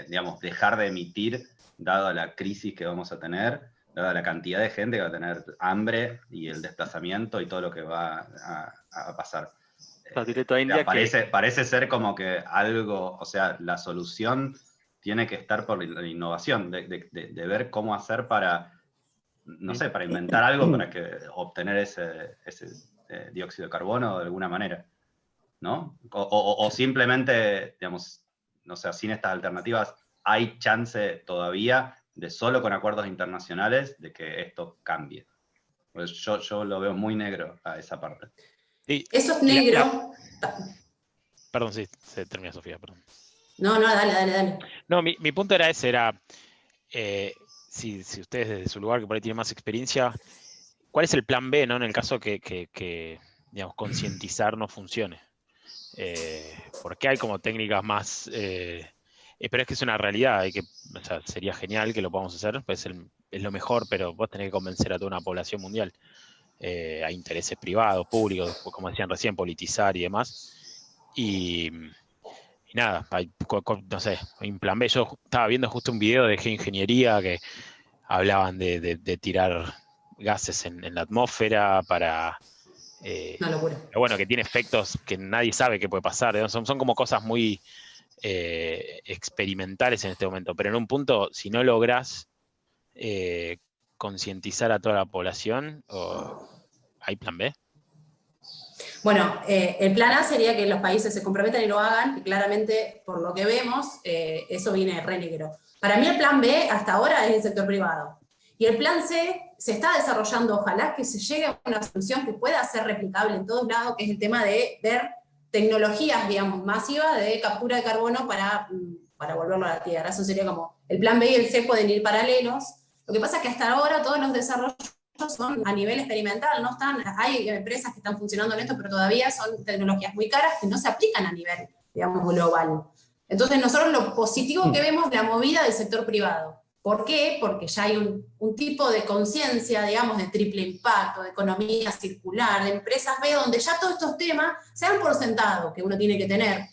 Digamos, dejar de emitir, dado la crisis que vamos a tener, dada la cantidad de gente que va a tener hambre y el desplazamiento y todo lo que va a pasar. Directo a India, parece ser como que algo, o sea, la solución tiene que estar por la innovación, de ver cómo hacer para, no sé, para inventar algo para obtener ese dióxido de carbono de alguna manera, ¿no? O simplemente, digamos, no sé, sin estas alternativas, hay chance todavía de solo con acuerdos internacionales de que esto cambie. Pues yo lo veo muy negro a esa parte. Eso es negro. Perdón, sí, se termina, Sofía, perdón. No, dale. No, mi punto era ese, si ustedes desde su lugar, que por ahí tienen más experiencia, ¿cuál es el plan B, ¿no? En el caso que digamos, concientizar no funcione? Porque hay como técnicas más... pero es que es una realidad, o sea, sería genial que lo podamos hacer, pues es lo mejor, pero vos tenés que convencer a toda una población mundial. Hay intereses privados, públicos, como decían recién, politizar y demás. Y nada, no sé, hay un plan B. Yo estaba viendo justo un video de geoingeniería que hablaban de tirar gases en la atmósfera para... Una locura. Pero bueno, que tiene efectos que nadie sabe qué puede pasar. Son como cosas muy experimentales en este momento, pero en un punto, si no lográs concientizar a toda la población, ¿hay plan B? Bueno, el plan A sería que los países se comprometan y lo hagan, y claramente, por lo que vemos, eso viene re negro. Para mí el plan B hasta ahora es el sector privado. Y el plan C se está desarrollando, ojalá que se llegue a una solución que pueda ser replicable en todos lados, que es el tema de ver tecnologías, digamos, masivas de captura de carbono para volverlo a la Tierra. Eso sería como, el plan B y el C pueden ir paralelos. Lo que pasa es que hasta ahora todos los desarrollos son a nivel experimental, no están, hay empresas que están funcionando en esto, pero todavía son tecnologías muy caras que no se aplican a nivel, digamos, global. Entonces nosotros lo positivo que vemos es la movida del sector privado. ¿Por qué? Porque ya hay un tipo de conciencia, digamos, de triple impacto, de economía circular, de empresas B, donde ya todos estos temas se dan por sentado, que uno tiene que tener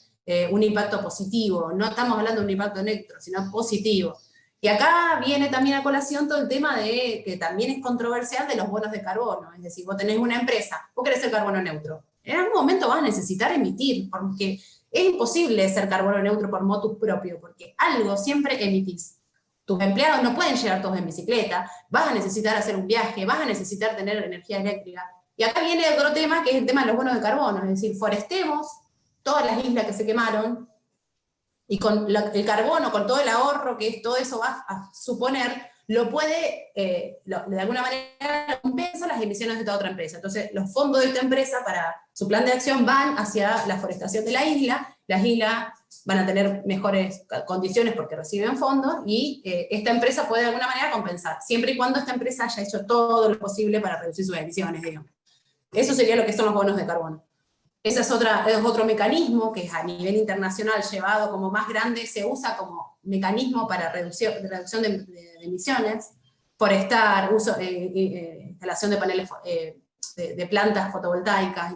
un impacto positivo. No estamos hablando de un impacto neutro, sino positivo. Y acá viene también a colación todo el tema de, que también es controversial, de los bonos de carbono. Es decir, vos tenés una empresa, vos querés ser carbono neutro. En algún momento vas a necesitar emitir, porque es imposible ser carbono neutro por motus propio, porque algo siempre emitís. Tus empleados no pueden llegar todos en bicicleta, vas a necesitar hacer un viaje, vas a necesitar tener energía eléctrica. Y acá viene otro tema, que es el tema de los bonos de carbono. Es decir, forestemos todas las islas que se quemaron, y con el carbono, con todo el ahorro que todo eso va a suponer, lo puede, de alguna manera, compensa las emisiones de toda otra empresa. Entonces, los fondos de esta empresa para su plan de acción van hacia la forestación de la isla, las islas van a tener mejores condiciones porque reciben fondos, y esta empresa puede de alguna manera compensar, siempre y cuando esta empresa haya hecho todo lo posible para reducir sus emisiones, digamos. Eso sería lo que son los bonos de carbono. Ese es otro mecanismo que es a nivel internacional llevado como más grande, se usa como mecanismo para reducción de emisiones, forestar, instalación de paneles de plantas fotovoltaicas,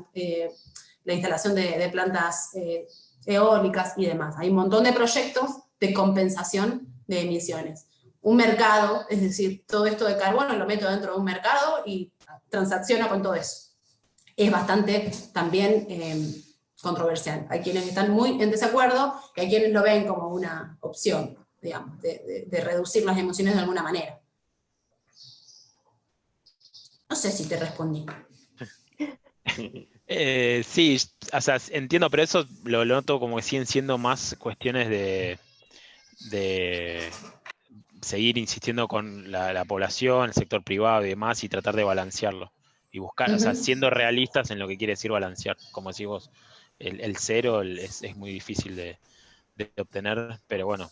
la instalación de plantas eólicas y demás. Hay un montón de proyectos de compensación de emisiones. Un mercado, es decir, todo esto de carbono lo meto dentro de un mercado y transacciono con todo eso. Es bastante también controversial. Hay quienes están muy en desacuerdo y hay quienes lo ven como una opción, digamos, de reducir las emisiones de alguna manera. No sé si te respondí. Sí, o sea, entiendo, pero eso lo noto como que siguen siendo más cuestiones de seguir insistiendo con la población, el sector privado y demás, y tratar de balancearlo. Y buscar, o sea, siendo realistas en lo que quiere decir balancear, como decís vos, el cero es muy difícil de obtener, pero bueno,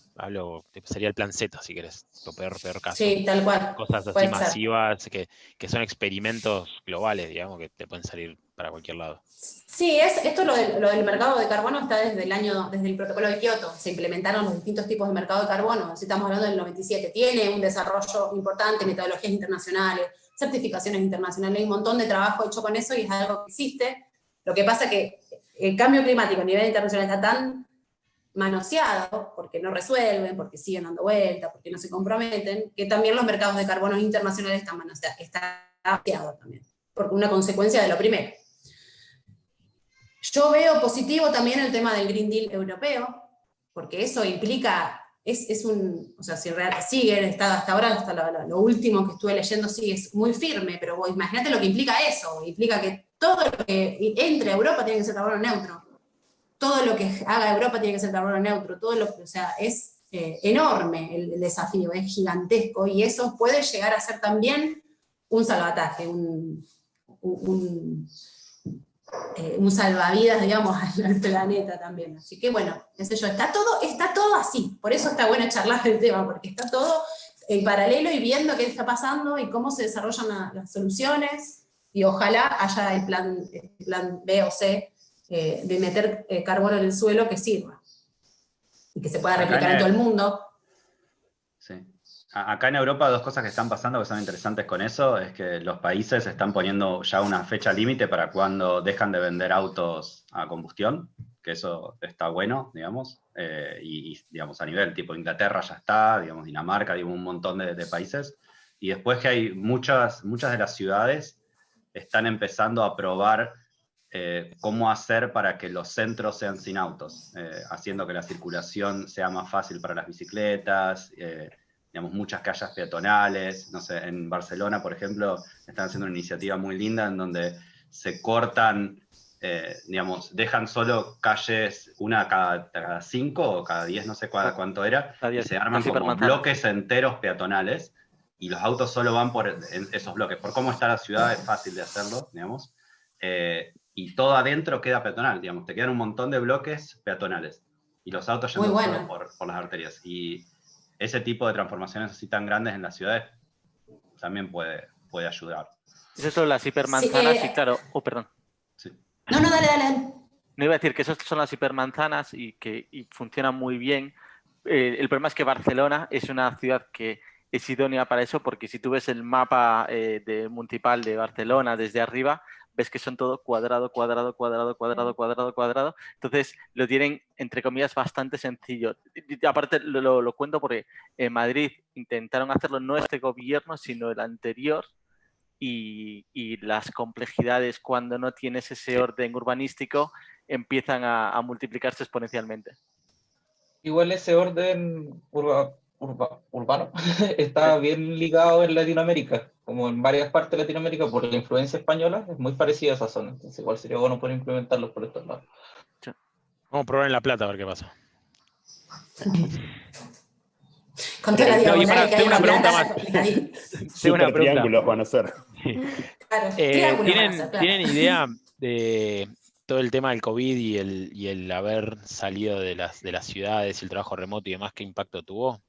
sería el plan Z, si querés, peor caso. Sí, tal cual. Cosas así masivas, que son experimentos globales, digamos, que te pueden salir para cualquier lado. Sí, esto lo del mercado de carbono está desde el protocolo de Kioto, se implementaron los distintos tipos de mercado de carbono, si estamos hablando del 97, tiene un desarrollo importante, metodologías internacionales, certificaciones internacionales, hay un montón de trabajo hecho con eso y es algo que existe. Lo que pasa es que el cambio climático a nivel internacional está tan manoseado, porque no resuelven, porque siguen dando vueltas, porque no se comprometen, que también los mercados de carbono internacionales están manoseados también, porque una consecuencia de lo primero. Yo veo positivo también el tema del Green Deal europeo, porque eso implica, o sea, si sigue, hasta ahora, lo último que estuve leyendo sigue es muy firme, pero vos imagínate lo que implica eso, implica que todo lo que entre a Europa tiene que ser carbono neutro, todo lo que haga Europa tiene que ser carbono neutro, o sea, es enorme el desafío, es gigantesco, y eso puede llegar a ser también un salvataje, un salvavidas, digamos, al planeta también. Así que bueno, qué sé yo, está todo así, por eso está bueno charlar del tema, porque está todo en paralelo y viendo qué está pasando y cómo se desarrollan las soluciones, y ojalá haya el plan B o C de meter carbono en el suelo que sirva, y que se pueda replicar en todo el mundo. Sí. Acá en Europa, dos cosas que están pasando que son interesantes con eso, es que los países están poniendo ya una fecha límite para cuando dejan de vender autos a combustión, que eso está bueno, digamos, y digamos, a nivel tipo Inglaterra ya está, digamos, Dinamarca, digamos, un montón de países, y después que hay muchas de las ciudades están empezando a probar cómo hacer para que los centros sean sin autos, haciendo que la circulación sea más fácil para las bicicletas, digamos, muchas calles peatonales. No sé, en Barcelona, por ejemplo, están haciendo una iniciativa muy linda en donde se cortan, digamos, dejan solo calles, una cada 5 o cada 10, no sé cuánto era, y se arman como bloques enteros peatonales, y los autos solo van por esos bloques. Por cómo está la ciudad es fácil de hacerlo, digamos, y todo adentro queda peatonal, digamos, te quedan un montón de bloques peatonales, y los autos yendo solo por las arterias. Y ese tipo de transformaciones así tan grandes en las ciudades también puede ayudar. Eso son las hipermanzanas, sí, claro. Oh, perdón. Sí. No, dale. No iba a decir que esas son las hipermanzanas y funcionan muy bien. El problema es que Barcelona es una ciudad que es idónea para eso, porque si tú ves el mapa municipal de Barcelona desde arriba, ves que son todo cuadrado. Entonces lo tienen, entre comillas, bastante sencillo. Y aparte lo cuento porque en Madrid intentaron hacerlo no este gobierno, sino el anterior, y las complejidades cuando no tienes ese orden urbanístico empiezan a multiplicarse exponencialmente. Igual ese orden urbano está bien ligado en Latinoamérica, como en varias partes de Latinoamérica, por la influencia española, es muy parecida a esa zona, entonces igual sería bueno poder implementarlo por estos lados. Vamos a probar en La Plata a ver qué pasa. Con toda la No, y diagonal que hay tengo en la una pregunta plata, más. es complicadísimo. Tengo una Super pregunta. triángulos van a ser. Claro, triángulos van a ser, claro. ¿Tienen idea de todo el tema del COVID y el haber salido de las ciudades y el trabajo remoto y demás, qué impacto tuvo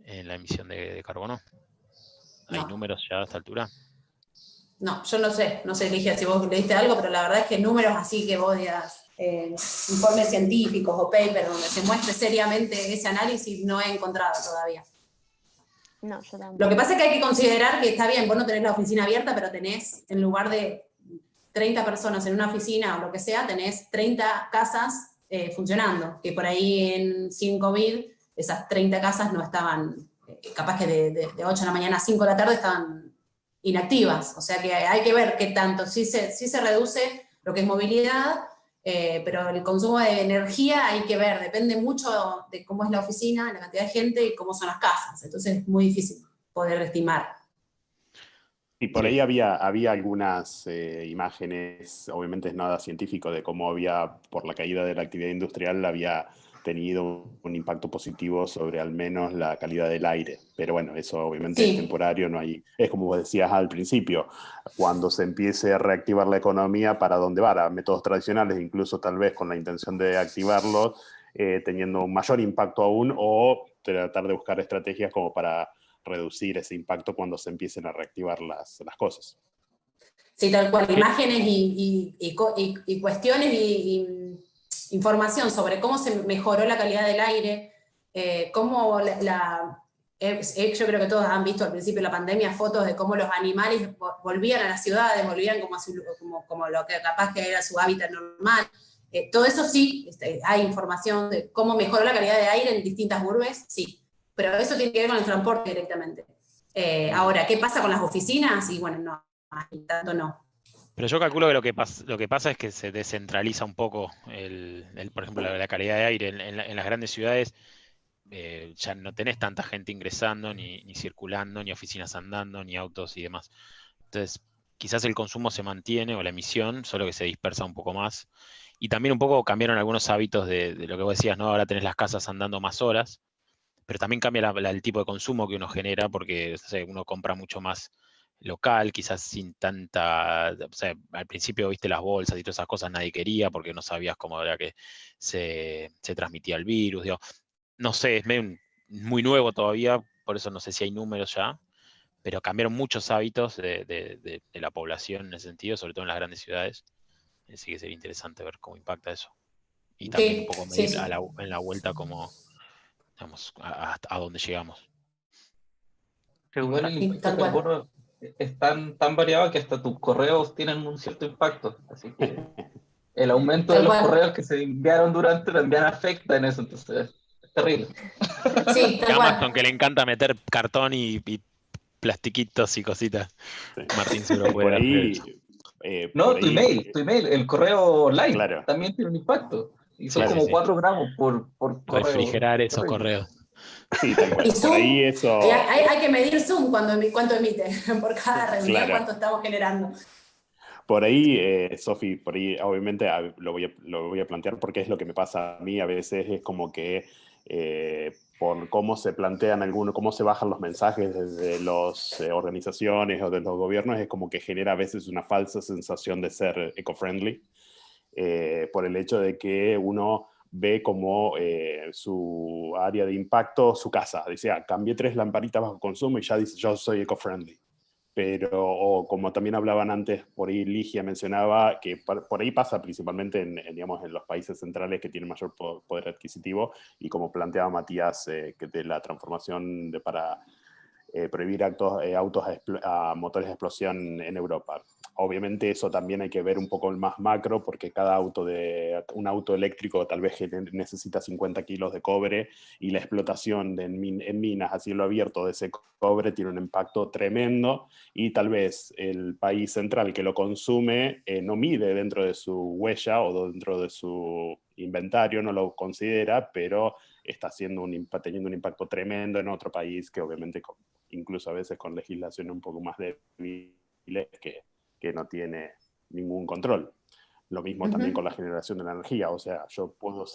en la emisión de carbono? ¿Hay No. números ya a esta altura? No, yo no sé, Ligia, si vos leíste algo, pero la verdad es que números así que vos digas, informes científicos o papers donde se muestre seriamente ese análisis, no he encontrado todavía. No, yo tampoco. Lo que pasa es que hay que considerar que está bien, vos no tenés la oficina abierta, pero tenés, en lugar de 30 personas en una oficina o lo que sea, tenés 30 casas funcionando, que por ahí sin COVID esas 30 casas no estaban, capaz que de 8 de la mañana a 5 de la tarde estaban inactivas, o sea que hay que ver qué tanto, sí se reduce lo que es movilidad, pero el consumo de energía hay que ver, depende mucho de cómo es la oficina, la cantidad de gente y cómo son las casas, entonces es muy difícil poder estimar. Y por ahí había algunas imágenes, obviamente es nada científico, de cómo por la caída de la actividad industrial, había tenido un impacto positivo sobre al menos la calidad del aire. Pero bueno, eso obviamente es temporario, no hay, es como vos decías al principio, cuando se empiece a reactivar la economía, ¿para dónde va? A métodos tradicionales, incluso tal vez con la intención de activarlos, teniendo un mayor impacto aún, o tratar de buscar estrategias como para reducir ese impacto cuando se empiecen a reactivar las cosas. Sí, tal cual, imágenes y cuestiones y información sobre cómo se mejoró la calidad del aire, cómo yo creo que todos han visto al principio de la pandemia fotos de cómo los animales volvían a las ciudades, volvían como lo que capaz que era su hábitat normal. Todo eso sí, hay información de cómo mejoró la calidad de aire en distintas urbes, sí, pero eso tiene que ver con el transporte directamente. Ahora, ¿qué pasa con las oficinas? Y bueno, no, tanto no. Pero yo calculo que lo que pasa es que se descentraliza un poco, por ejemplo, la calidad de aire en las grandes ciudades. Ya no tenés tanta gente ingresando, ni circulando, ni oficinas andando, ni autos y demás. Entonces, quizás el consumo se mantiene o la emisión, solo que se dispersa un poco más. Y también un poco cambiaron algunos hábitos de lo que vos decías, ¿no? Ahora tenés las casas andando más horas, pero también cambia el tipo de consumo que uno genera porque o sea, uno compra mucho más local, quizás sin tanta, o sea, al principio viste las bolsas y todas esas cosas nadie quería porque no sabías cómo era que se transmitía el virus, digo. No sé, es muy nuevo todavía, por eso no sé si hay números ya, pero cambiaron muchos hábitos de la población en ese sentido, sobre todo en las grandes ciudades. Así que sería interesante ver cómo impacta eso. Y también un poco medir en la vuelta cómo, digamos, a dónde llegamos. Igual el impacto de carbono es tan variado que hasta tus correos tienen un cierto impacto. Así que el aumento de los correos que se enviaron durante lo envían afecta en eso, entonces es terrible. Sí, y Amazon, que le encanta meter cartón y plastiquitos y cositas. Sí. Martín seguro puede por ahí, no, tu email, el correo live también tiene un impacto. Y son como 4 gramos por correo. Refrigerar esos correos. Sí, tal cual. Y por Zoom, ahí eso... hay que medir Zoom cuánto emite, por cada reunión, cuánto estamos generando. Por ahí, Sofi, por ahí obviamente lo voy a plantear porque es lo que me pasa a mí. A veces es como que por cómo se plantean cómo se bajan los mensajes desde las organizaciones o de los gobiernos, es como que genera a veces una falsa sensación de ser eco-friendly, por el hecho de que uno ve como su área de impacto, su casa. Dice, cambié 3 lamparitas bajo consumo y ya dice, yo soy eco-friendly. Pero, o como también hablaban antes, por ahí Ligia mencionaba que por ahí pasa principalmente digamos, en los países centrales que tienen mayor poder adquisitivo, y como planteaba Matías, que de la transformación para prohibir autos a motores de explosión en Europa. Obviamente eso también hay que ver un poco más macro, porque un auto eléctrico tal vez necesita 50 kilos de cobre, y la explotación en minas a cielo abierto de ese cobre tiene un impacto tremendo, y tal vez el país central que lo consume no mide dentro de su huella o dentro de su inventario, no lo considera, pero está teniendo un impacto tremendo en otro país que obviamente incluso a veces con legislación un poco más débil que no tiene ningún control. Lo mismo también con la generación de la energía, o sea, yo puedo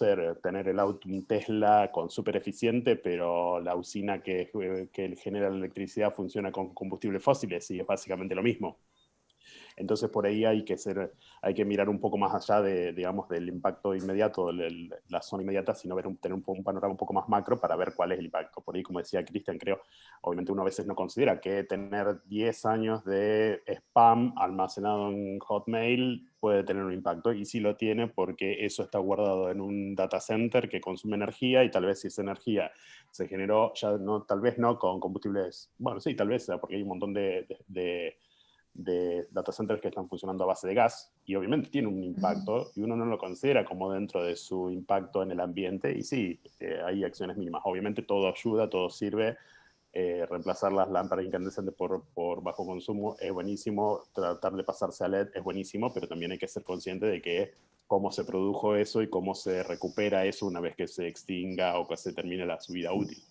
tener el auto, un Tesla con súper eficiente, pero la usina que genera la electricidad funciona con combustibles fósiles y es básicamente lo mismo. Entonces por ahí hay que mirar un poco más allá digamos, del impacto inmediato, la zona inmediata, sino tener un panorama un poco más macro para ver cuál es el impacto. Por ahí, como decía Cristian, creo, obviamente uno a veces no considera que tener 10 años de spam almacenado en Hotmail puede tener un impacto, y sí lo tiene porque eso está guardado en un data center que consume energía, y tal vez si esa energía se generó, ya no, tal vez no con combustibles, bueno, sí, tal vez, porque hay un montón de data centers que están funcionando a base de gas, y obviamente tiene un impacto, y uno no lo considera como dentro de su impacto en el ambiente, y sí, hay acciones mínimas. Obviamente todo ayuda, todo sirve. Reemplazar las lámparas incandescentes por bajo consumo es buenísimo, tratar de pasarse a LED es buenísimo, pero también hay que ser consciente de que cómo se produjo eso y cómo se recupera eso una vez que se extinga o que se termine su vida útil.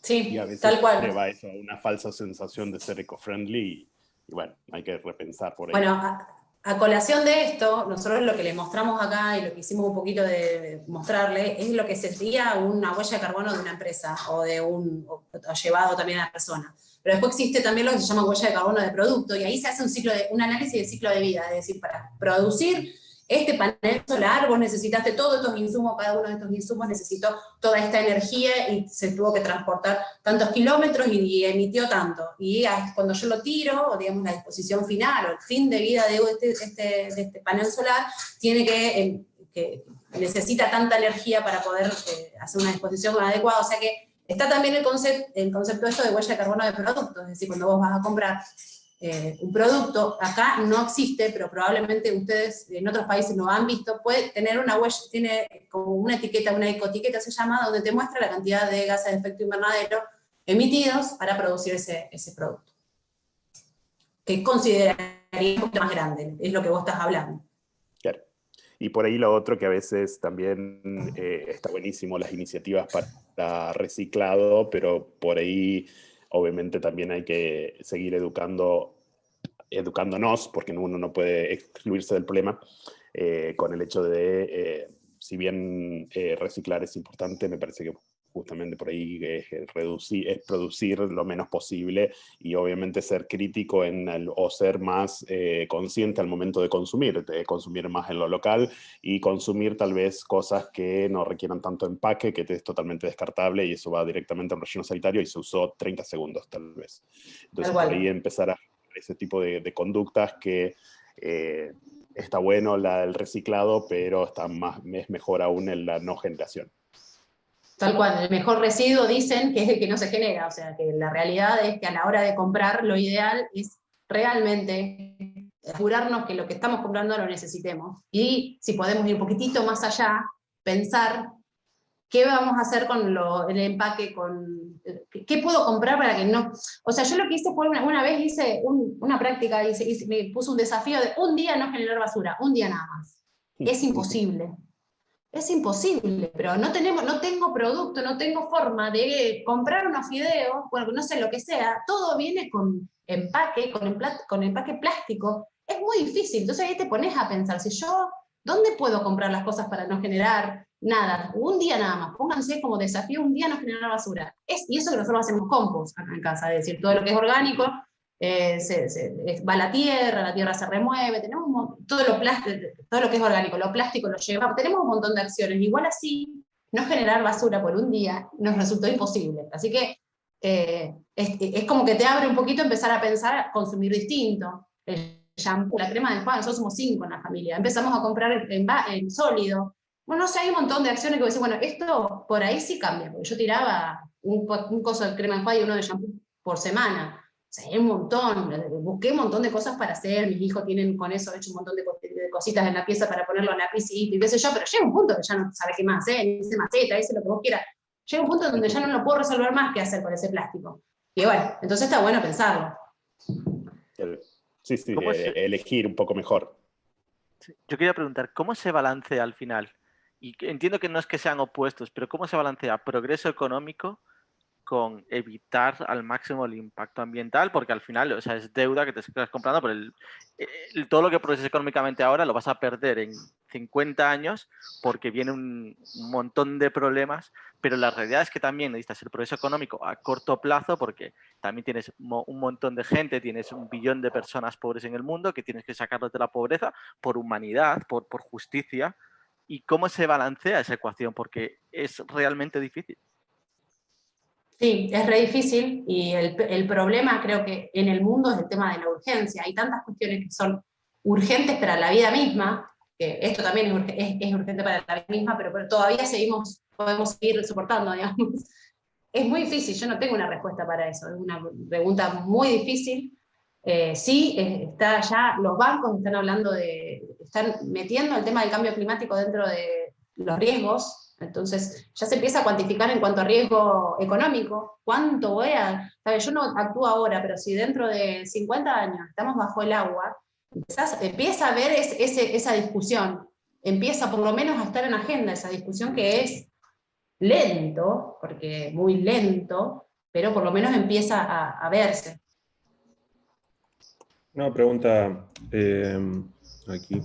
Sí, y a veces tal cual. lleva eso a una falsa sensación de ser eco-friendly, y bueno, hay que repensar por ahí. Bueno, a colación de esto, nosotros lo que le mostramos acá y lo que hicimos un poquito de mostrarle es lo que sería una huella de carbono de una empresa o llevado también a la persona. Pero después existe también lo que se llama huella de carbono de producto, y ahí se hace un análisis del ciclo de vida, es decir, para producir este panel solar vos necesitaste todos estos insumos, cada uno de estos insumos necesitó toda esta energía y se tuvo que transportar tantos kilómetros y emitió tanto. Y cuando yo lo tiro, digamos, la disposición final o el fin de vida de este panel solar, tiene que necesita tanta energía para poder hacer una disposición adecuada. O sea que está también el concepto de esto de huella de carbono de productos, es decir, cuando vos vas a comprar un producto, acá no existe, pero probablemente ustedes en otros países lo han visto, puede tener una huella, tiene como una etiqueta, una ecoetiqueta se llama, donde te muestra la cantidad de gases de efecto invernadero emitidos para producir ese producto. Que consideraría un poquito más grande, es lo que vos estás hablando. Claro. Y por ahí lo otro que a veces también está buenísimo, las iniciativas para reciclado, pero por ahí obviamente también hay que seguir educándonos, porque uno no puede excluirse del problema, con el hecho de, si bien reciclar es importante, me parece que justamente por ahí es producir lo menos posible, y obviamente ser crítico o ser más consciente al momento de consumir más en lo local, y consumir tal vez cosas que no requieran tanto empaque, que es totalmente descartable, y eso va directamente al relleno sanitario y se usó 30 segundos tal vez. Entonces por ahí empezar a ese tipo de conductas que está bueno el reciclado, pero es mejor aún en la no generación. Tal cual, el mejor residuo dicen que es el que no se genera, o sea que la realidad es que a la hora de comprar lo ideal es realmente asegurarnos que lo que estamos comprando lo necesitemos, y si podemos ir un poquitito más allá, pensar qué vamos a hacer con el empaque, qué puedo comprar para que no... O sea, yo lo que hice fue una vez hice una práctica, me puse un desafío de un día no generar basura, un día nada más. Es imposible. Es imposible, pero no tengo producto, no tengo forma de comprar unos fideos, bueno, no sé lo que sea, todo viene con empaque, con empaque plástico, es muy difícil. Entonces ahí te pones a pensar, ¿dónde puedo comprar las cosas para no generar nada? Un día nada más, pónganse como desafío un día no generar basura. Y eso que nosotros hacemos compost acá en casa, es decir, todo lo que es orgánico, va a la tierra se remueve, tenemos todo lo que es orgánico, lo plástico lo llevamos, tenemos un montón de acciones. Igual así, no generar basura por un día nos resultó imposible. Así que es como que te abre un poquito empezar a pensar, consumir distinto. El shampoo, la crema de enjuague, nosotros somos 5 en la familia, empezamos a comprar en sólido. Bueno, no sé, hay un montón de acciones que voy a decir, bueno, esto por ahí sí cambia, porque yo tiraba un coso de crema de enjuague y uno de shampoo por semana. O sea, hay un montón, busqué un montón de cosas para hacer, mis hijos tienen con eso hecho un montón de cositas en la pieza para ponerlo en la piscina y qué sé yo, pero llega un punto que ya no sabe qué más hacer, dice maceta, dice lo que vos quieras. Llega un punto donde ya no lo puedo resolver más que hacer con ese plástico. Y bueno, entonces está bueno pensarlo. Sí, elegir un poco mejor. Yo quería preguntar, ¿cómo se balancea al final? Y entiendo que no es que sean opuestos, pero ¿cómo se balancea progreso económico con evitar al máximo el impacto ambiental, porque al final, o sea, es deuda que te estás comprando, pero todo lo que produces económicamente ahora lo vas a perder en 50 años porque viene un montón de problemas, pero la realidad es que también necesitas el progreso económico a corto plazo porque también tienes un montón de gente, tienes 1 billón de personas pobres en el mundo que tienes que sacarlos de la pobreza por humanidad, por justicia. ¿Y cómo se balancea esa ecuación? Porque es realmente difícil. Sí, es re difícil y el problema creo que en el mundo es el tema de la urgencia. Hay tantas cuestiones que son urgentes para la vida misma, que esto también es urgente para la vida misma, pero todavía podemos seguir soportando, digamos. Es muy difícil, yo no tengo una respuesta para eso, es una pregunta muy difícil. Sí, está ya, los bancos están hablando están metiendo el tema del cambio climático dentro de los riesgos. Entonces ya se empieza a cuantificar en cuanto a riesgo económico, cuánto yo no actúo ahora, pero si dentro de 50 años estamos bajo el agua, empieza a ver esa discusión, empieza por lo menos a estar en agenda esa discusión que es lento, porque muy lento, pero por lo menos empieza a verse. Una pregunta aquí.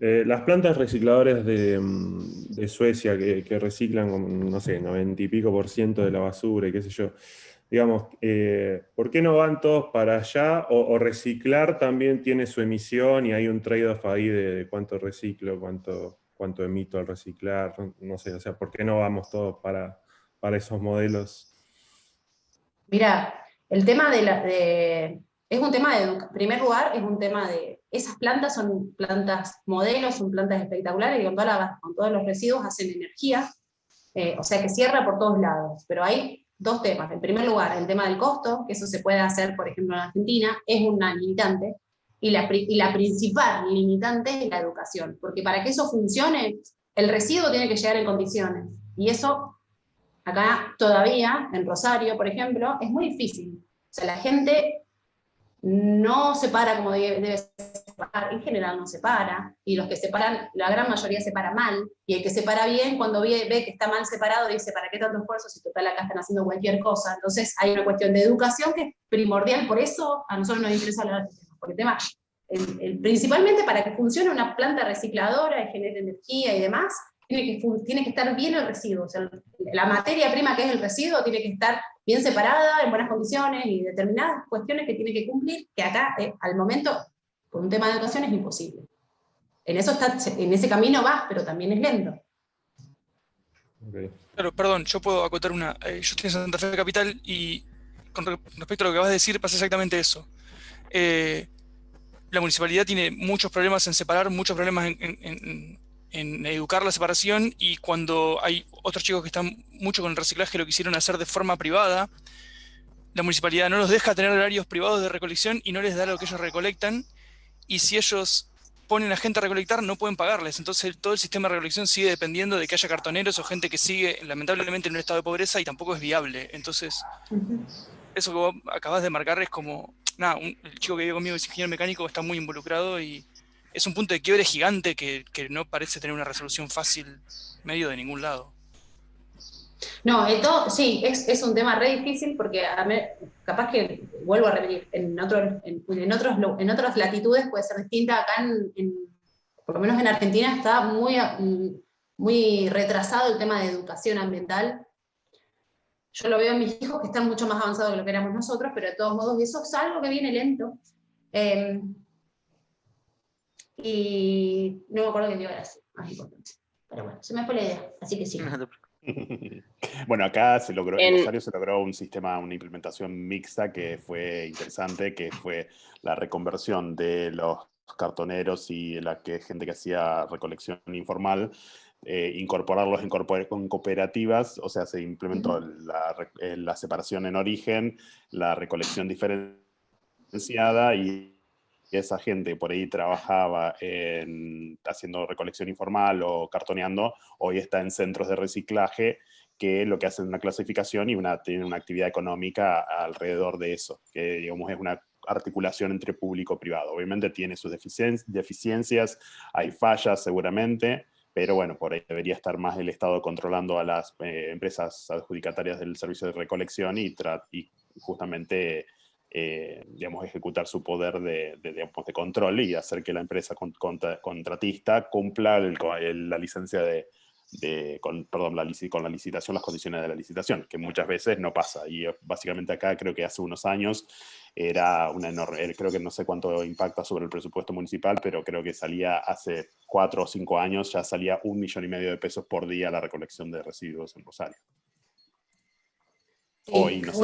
Las plantas recicladoras de Suecia que reciclan, como, no sé, 90 y pico % de la basura y qué sé yo, digamos, ¿por qué no van todos para allá? O reciclar también tiene su emisión y hay un trade-off ahí de cuánto reciclo, cuánto emito al reciclar, no sé, o sea, ¿por qué no vamos todos para esos modelos? Mira, el tema es un tema en primer lugar, es un tema esas plantas son plantas modelos, son plantas espectaculares, y con todos los residuos hacen energía, o sea que cierra por todos lados, pero hay dos temas. En primer lugar, el tema del costo, que eso se puede hacer, por ejemplo, en Argentina, es una limitante, y la principal limitante es la educación, porque para que eso funcione, el residuo tiene que llegar en condiciones, y eso acá todavía, en Rosario, por ejemplo, es muy difícil. O sea, la gente no separa como debe separar, en general no separa, y los que separan, la gran mayoría separa mal, y el que separa bien, cuando ve que está mal separado, dice, ¿para qué tanto esfuerzo si total acá están haciendo cualquier cosa? Entonces hay una cuestión de educación que es primordial, por eso a nosotros nos interesa hablar de este tema, porque el tema, principalmente para que funcione una planta recicladora y genere energía y demás, tiene que estar bien el residuo, o sea, la materia prima que es el residuo tiene que estar bien separada, en buenas condiciones y determinadas cuestiones que tiene que cumplir, que acá, al momento, por un tema de educación es imposible. En ese camino vas, pero también es lento. Okay. Claro, perdón, yo puedo acotar yo estoy en Santa Fe Capital y con respecto a lo que vas a decir pasa exactamente eso. La municipalidad tiene muchos problemas en separar, muchos problemas en educar la separación, y cuando hay otros chicos que están mucho con el reciclaje lo quisieron hacer de forma privada, la municipalidad no los deja tener horarios privados de recolección y no les da lo que ellos recolectan, y si ellos ponen a gente a recolectar no pueden pagarles, entonces todo el sistema de recolección sigue dependiendo de que haya cartoneros o gente que sigue lamentablemente en un estado de pobreza y tampoco es viable. Entonces eso que vos acabas de marcar es como, el chico que vive conmigo es ingeniero mecánico, está muy involucrado y es un punto de quiebre gigante que no parece tener una resolución fácil medio de ningún lado. No, sí, es un tema re difícil porque capaz que, vuelvo a repetir, en otras latitudes puede ser distinta. Acá, por lo menos en Argentina, está muy retrasado el tema de educación ambiental. Yo lo veo en mis hijos que están mucho más avanzados que lo que éramos nosotros, pero de todos modos eso es algo que viene lento. Y no me acuerdo qué te iba a decir, más importante. Pero bueno, se me fue la idea, así que sí. Bueno, acá en Rosario se logró un sistema, una implementación mixta que fue interesante, que fue la reconversión de los cartoneros y gente que hacía recolección informal, incorporarlos en cooperativas, o sea, se implementó la separación en origen, la recolección diferenciada, y esa gente por ahí trabajaba haciendo recolección informal o cartoneando, hoy está en centros de reciclaje que lo que hacen es una clasificación y tienen una actividad económica alrededor de eso, que digamos es una articulación entre público y privado. Obviamente tiene sus deficiencias, hay fallas seguramente, pero bueno, por ahí debería estar más el Estado controlando a las empresas adjudicatarias del servicio de recolección y justamente digamos, ejecutar su poder de control y hacer que la empresa contratista cumpla la licencia con la licitación, las condiciones de la licitación, que muchas veces no pasa. Y básicamente acá creo que hace unos años era una enorme, creo que no sé cuánto impacta sobre el presupuesto municipal, pero creo que salía hace 4 o 5 años, ya salía 1,5 millones de pesos por día la recolección de residuos en Rosario. Sí, Hoy, no sé,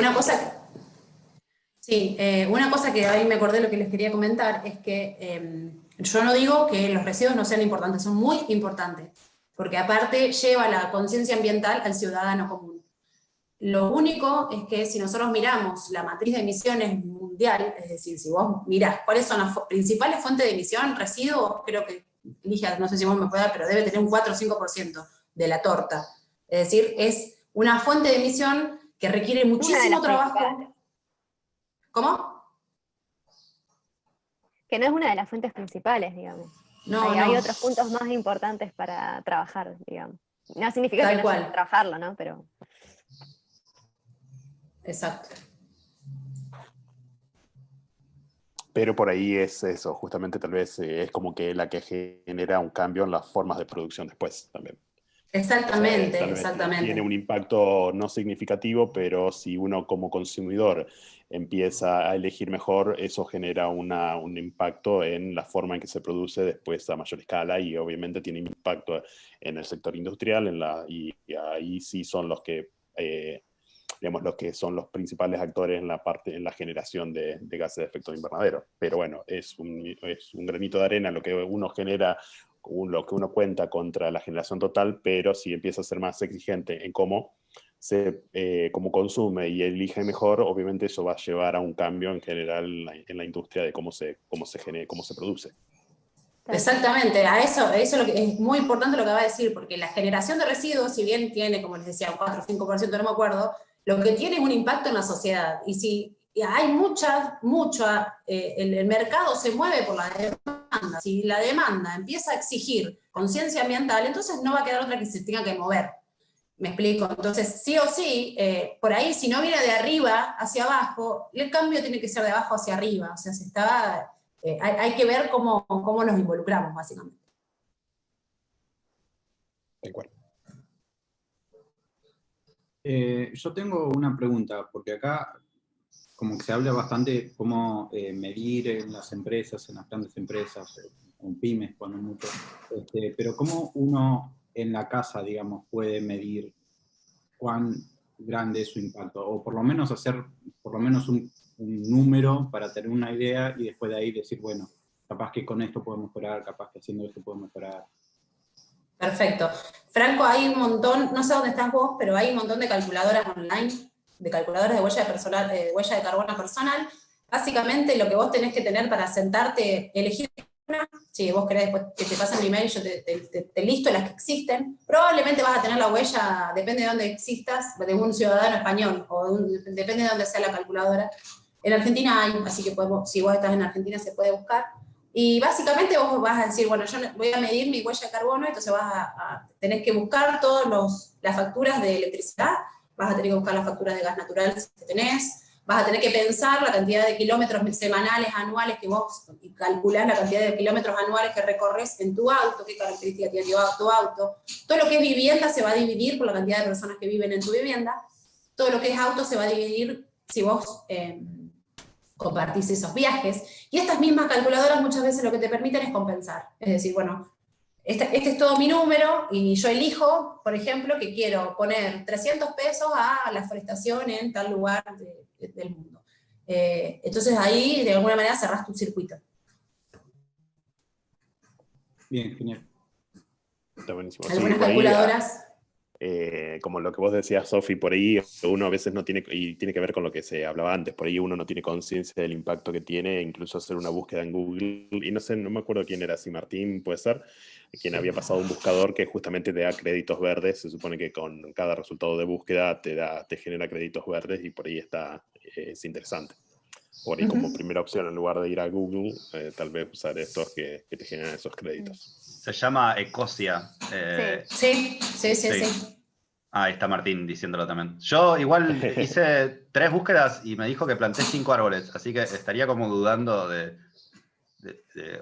una cosa que ahí me acordé lo que les quería comentar es que yo no digo que los residuos no sean importantes, son muy importantes, porque aparte lleva la conciencia ambiental al ciudadano común. Lo único es que si nosotros miramos la matriz de emisiones mundial, es decir, si vos mirás cuáles son las principales fuentes de emisión, residuos, creo que, Ligia, no sé si vos me puedas, pero debe tener un 4 o 5% de la torta. Es decir, es una fuente de emisión que requiere muchísimo trabajo. ¿Cómo? Que no es una de las fuentes principales, digamos. No, hay otros puntos más importantes para trabajar, digamos. No significa Tal que no cual. haya que trabajarlo, ¿no? Pero... Exacto. Pero por ahí es eso, justamente tal vez es como que la que genera un cambio en las formas de producción después también. Exactamente, O sea, exactamente. Tiene un impacto no significativo, pero si uno como consumidor empieza a elegir mejor, eso genera un impacto en la forma en que se produce después a mayor escala y obviamente tiene impacto en el sector industrial y ahí sí son los que, digamos, los que son los principales actores en la generación de gases de efecto invernadero. Pero bueno, es un granito de arena lo que uno genera, lo que uno cuenta contra la generación total, pero si empieza a ser más exigente en cómo consume y elige mejor, obviamente eso va a llevar a un cambio en general en la industria de cómo se produce. Exactamente, a eso es lo que es muy importante lo que va a decir, porque la generación de residuos, si bien tiene, como les decía, un 4 o 5%, no me acuerdo, lo que tiene es un impacto en la sociedad. Y si hay el mercado se mueve por la demanda, si la demanda empieza a exigir conciencia ambiental, entonces no va a quedar otra que se tenga que mover. ¿Me explico? Entonces, sí o sí, por ahí, si no viene de arriba hacia abajo, el cambio tiene que ser de abajo hacia arriba. O sea, hay que ver cómo nos involucramos, básicamente. De acuerdo. Yo tengo una pregunta, porque acá como que se habla bastante cómo medir en las empresas, en las grandes empresas, en pymes, cuando mucho, pero cómo uno en la casa, digamos, puede medir cuán grande es su impacto, o por lo menos hacer un número para tener una idea y después de ahí decir, bueno, capaz que con esto puedo mejorar, capaz que haciendo esto puedo mejorar. Perfecto. Franco, hay un montón, no sé dónde estás vos, pero hay un montón de calculadoras online, de calculadoras de huella de carbono personal. Básicamente lo que vos tenés que tener para sentarte, elegir una, si vos querés después que te pasen un email, yo te listo las que existen. Probablemente vas a tener la huella, depende de dónde existas, de un ciudadano español, o depende de dónde sea la calculadora. En Argentina hay, así que si vos estás en Argentina se puede buscar. Y básicamente vos vas a decir, bueno, yo voy a medir mi huella de carbono, entonces tenés que buscar todas las facturas de electricidad, vas a tener que buscar las facturas de gas natural que tenés, vas a tener que pensar la cantidad de kilómetros semanales, anuales que vos, y calculás la cantidad de kilómetros anuales que recorres en tu auto, qué características tiene tu auto. Todo lo que es vivienda se va a dividir por la cantidad de personas que viven en tu vivienda. Todo lo que es auto se va a dividir si vos compartís esos viajes. Y estas mismas calculadoras muchas veces lo que te permiten es compensar. Es decir, bueno, este es todo mi número y yo elijo, por ejemplo, que quiero poner 300 pesos a la forestación en tal lugar del mundo. Entonces ahí, de alguna manera, cerrás tu circuito. Bien, genial. Está buenísimo. Algunas calculadoras... como lo que vos decías, Sofi, por ahí uno a veces no tiene, y tiene que ver con lo que se hablaba antes, por ahí uno no tiene conciencia del impacto que tiene, incluso hacer una búsqueda en Google, y no sé, no me acuerdo quién era, si Martín puede ser, quien había pasado un buscador que justamente te da créditos verdes, se supone que con cada resultado de búsqueda te genera créditos verdes, y por ahí es interesante. Por ahí como primera opción, en lugar de ir a Google, tal vez usar estos que te generan esos créditos. Se llama Ecosia. Sí. Ahí está Martín diciéndolo también. Yo igual hice 3 búsquedas y me dijo que planté 5 árboles, así que estaría como dudando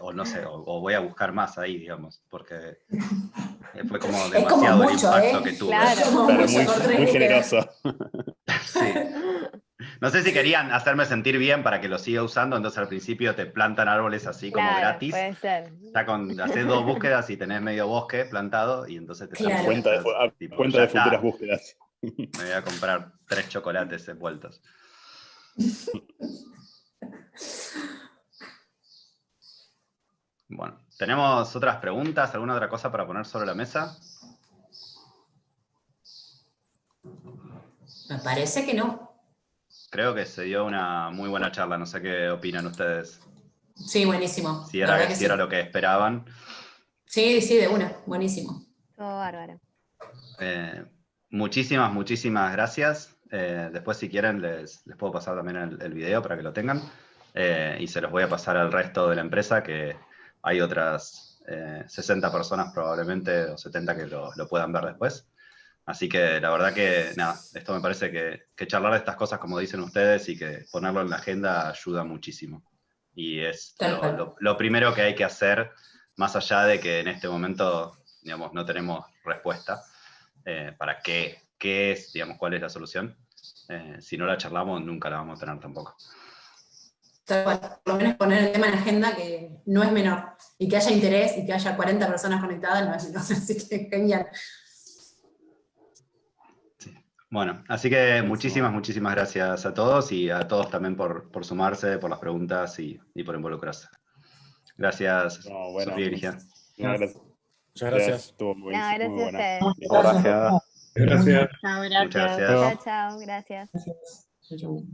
o no sé, o voy a buscar más ahí, digamos, porque fue como demasiado el impacto que tuve. Claro, muy generoso. Sí. No sé si querían hacerme sentir bien para que lo siga usando, entonces al principio te plantan árboles así como gratis. Puede ser. Ya haces 2 búsquedas y tenés medio bosque plantado y entonces te A cuenta de futuras búsquedas. Me voy a comprar 3 chocolates envueltos. Bueno, ¿tenemos otras preguntas? ¿Alguna otra cosa para poner sobre la mesa? Me parece que no. Creo que se dio una muy buena charla, no sé qué opinan ustedes. Sí, buenísimo. Si era lo que esperaban. Sí, de una, buenísimo. Todo bárbaro. Muchísimas gracias. Después, si quieren, les puedo pasar también el video para que lo tengan. Y se los voy a pasar al resto de la empresa, que hay otras 60 personas probablemente, o 70 que lo puedan ver después. Así que la verdad que, nada, esto me parece que charlar de estas cosas, como dicen ustedes, y que ponerlo en la agenda ayuda muchísimo. Y es lo primero que hay que hacer, más allá de que en este momento, digamos, no tenemos respuesta para qué es, digamos, cuál es la solución. Si no la charlamos, nunca la vamos a tener tampoco. Por lo menos poner el tema en la agenda, que no es menor. Y que haya interés y que haya 40 personas conectadas, no es menor. Así que genial. Bueno, así que muchísimas gracias a todos y a todos también por sumarse, por las preguntas y por involucrarse. Gracias, Sofía y Ligia. Muchas gracias. Estuvo muy Gracias a buena. ustedes. Gracias. Muchas gracias. Chao, gracias. Chau.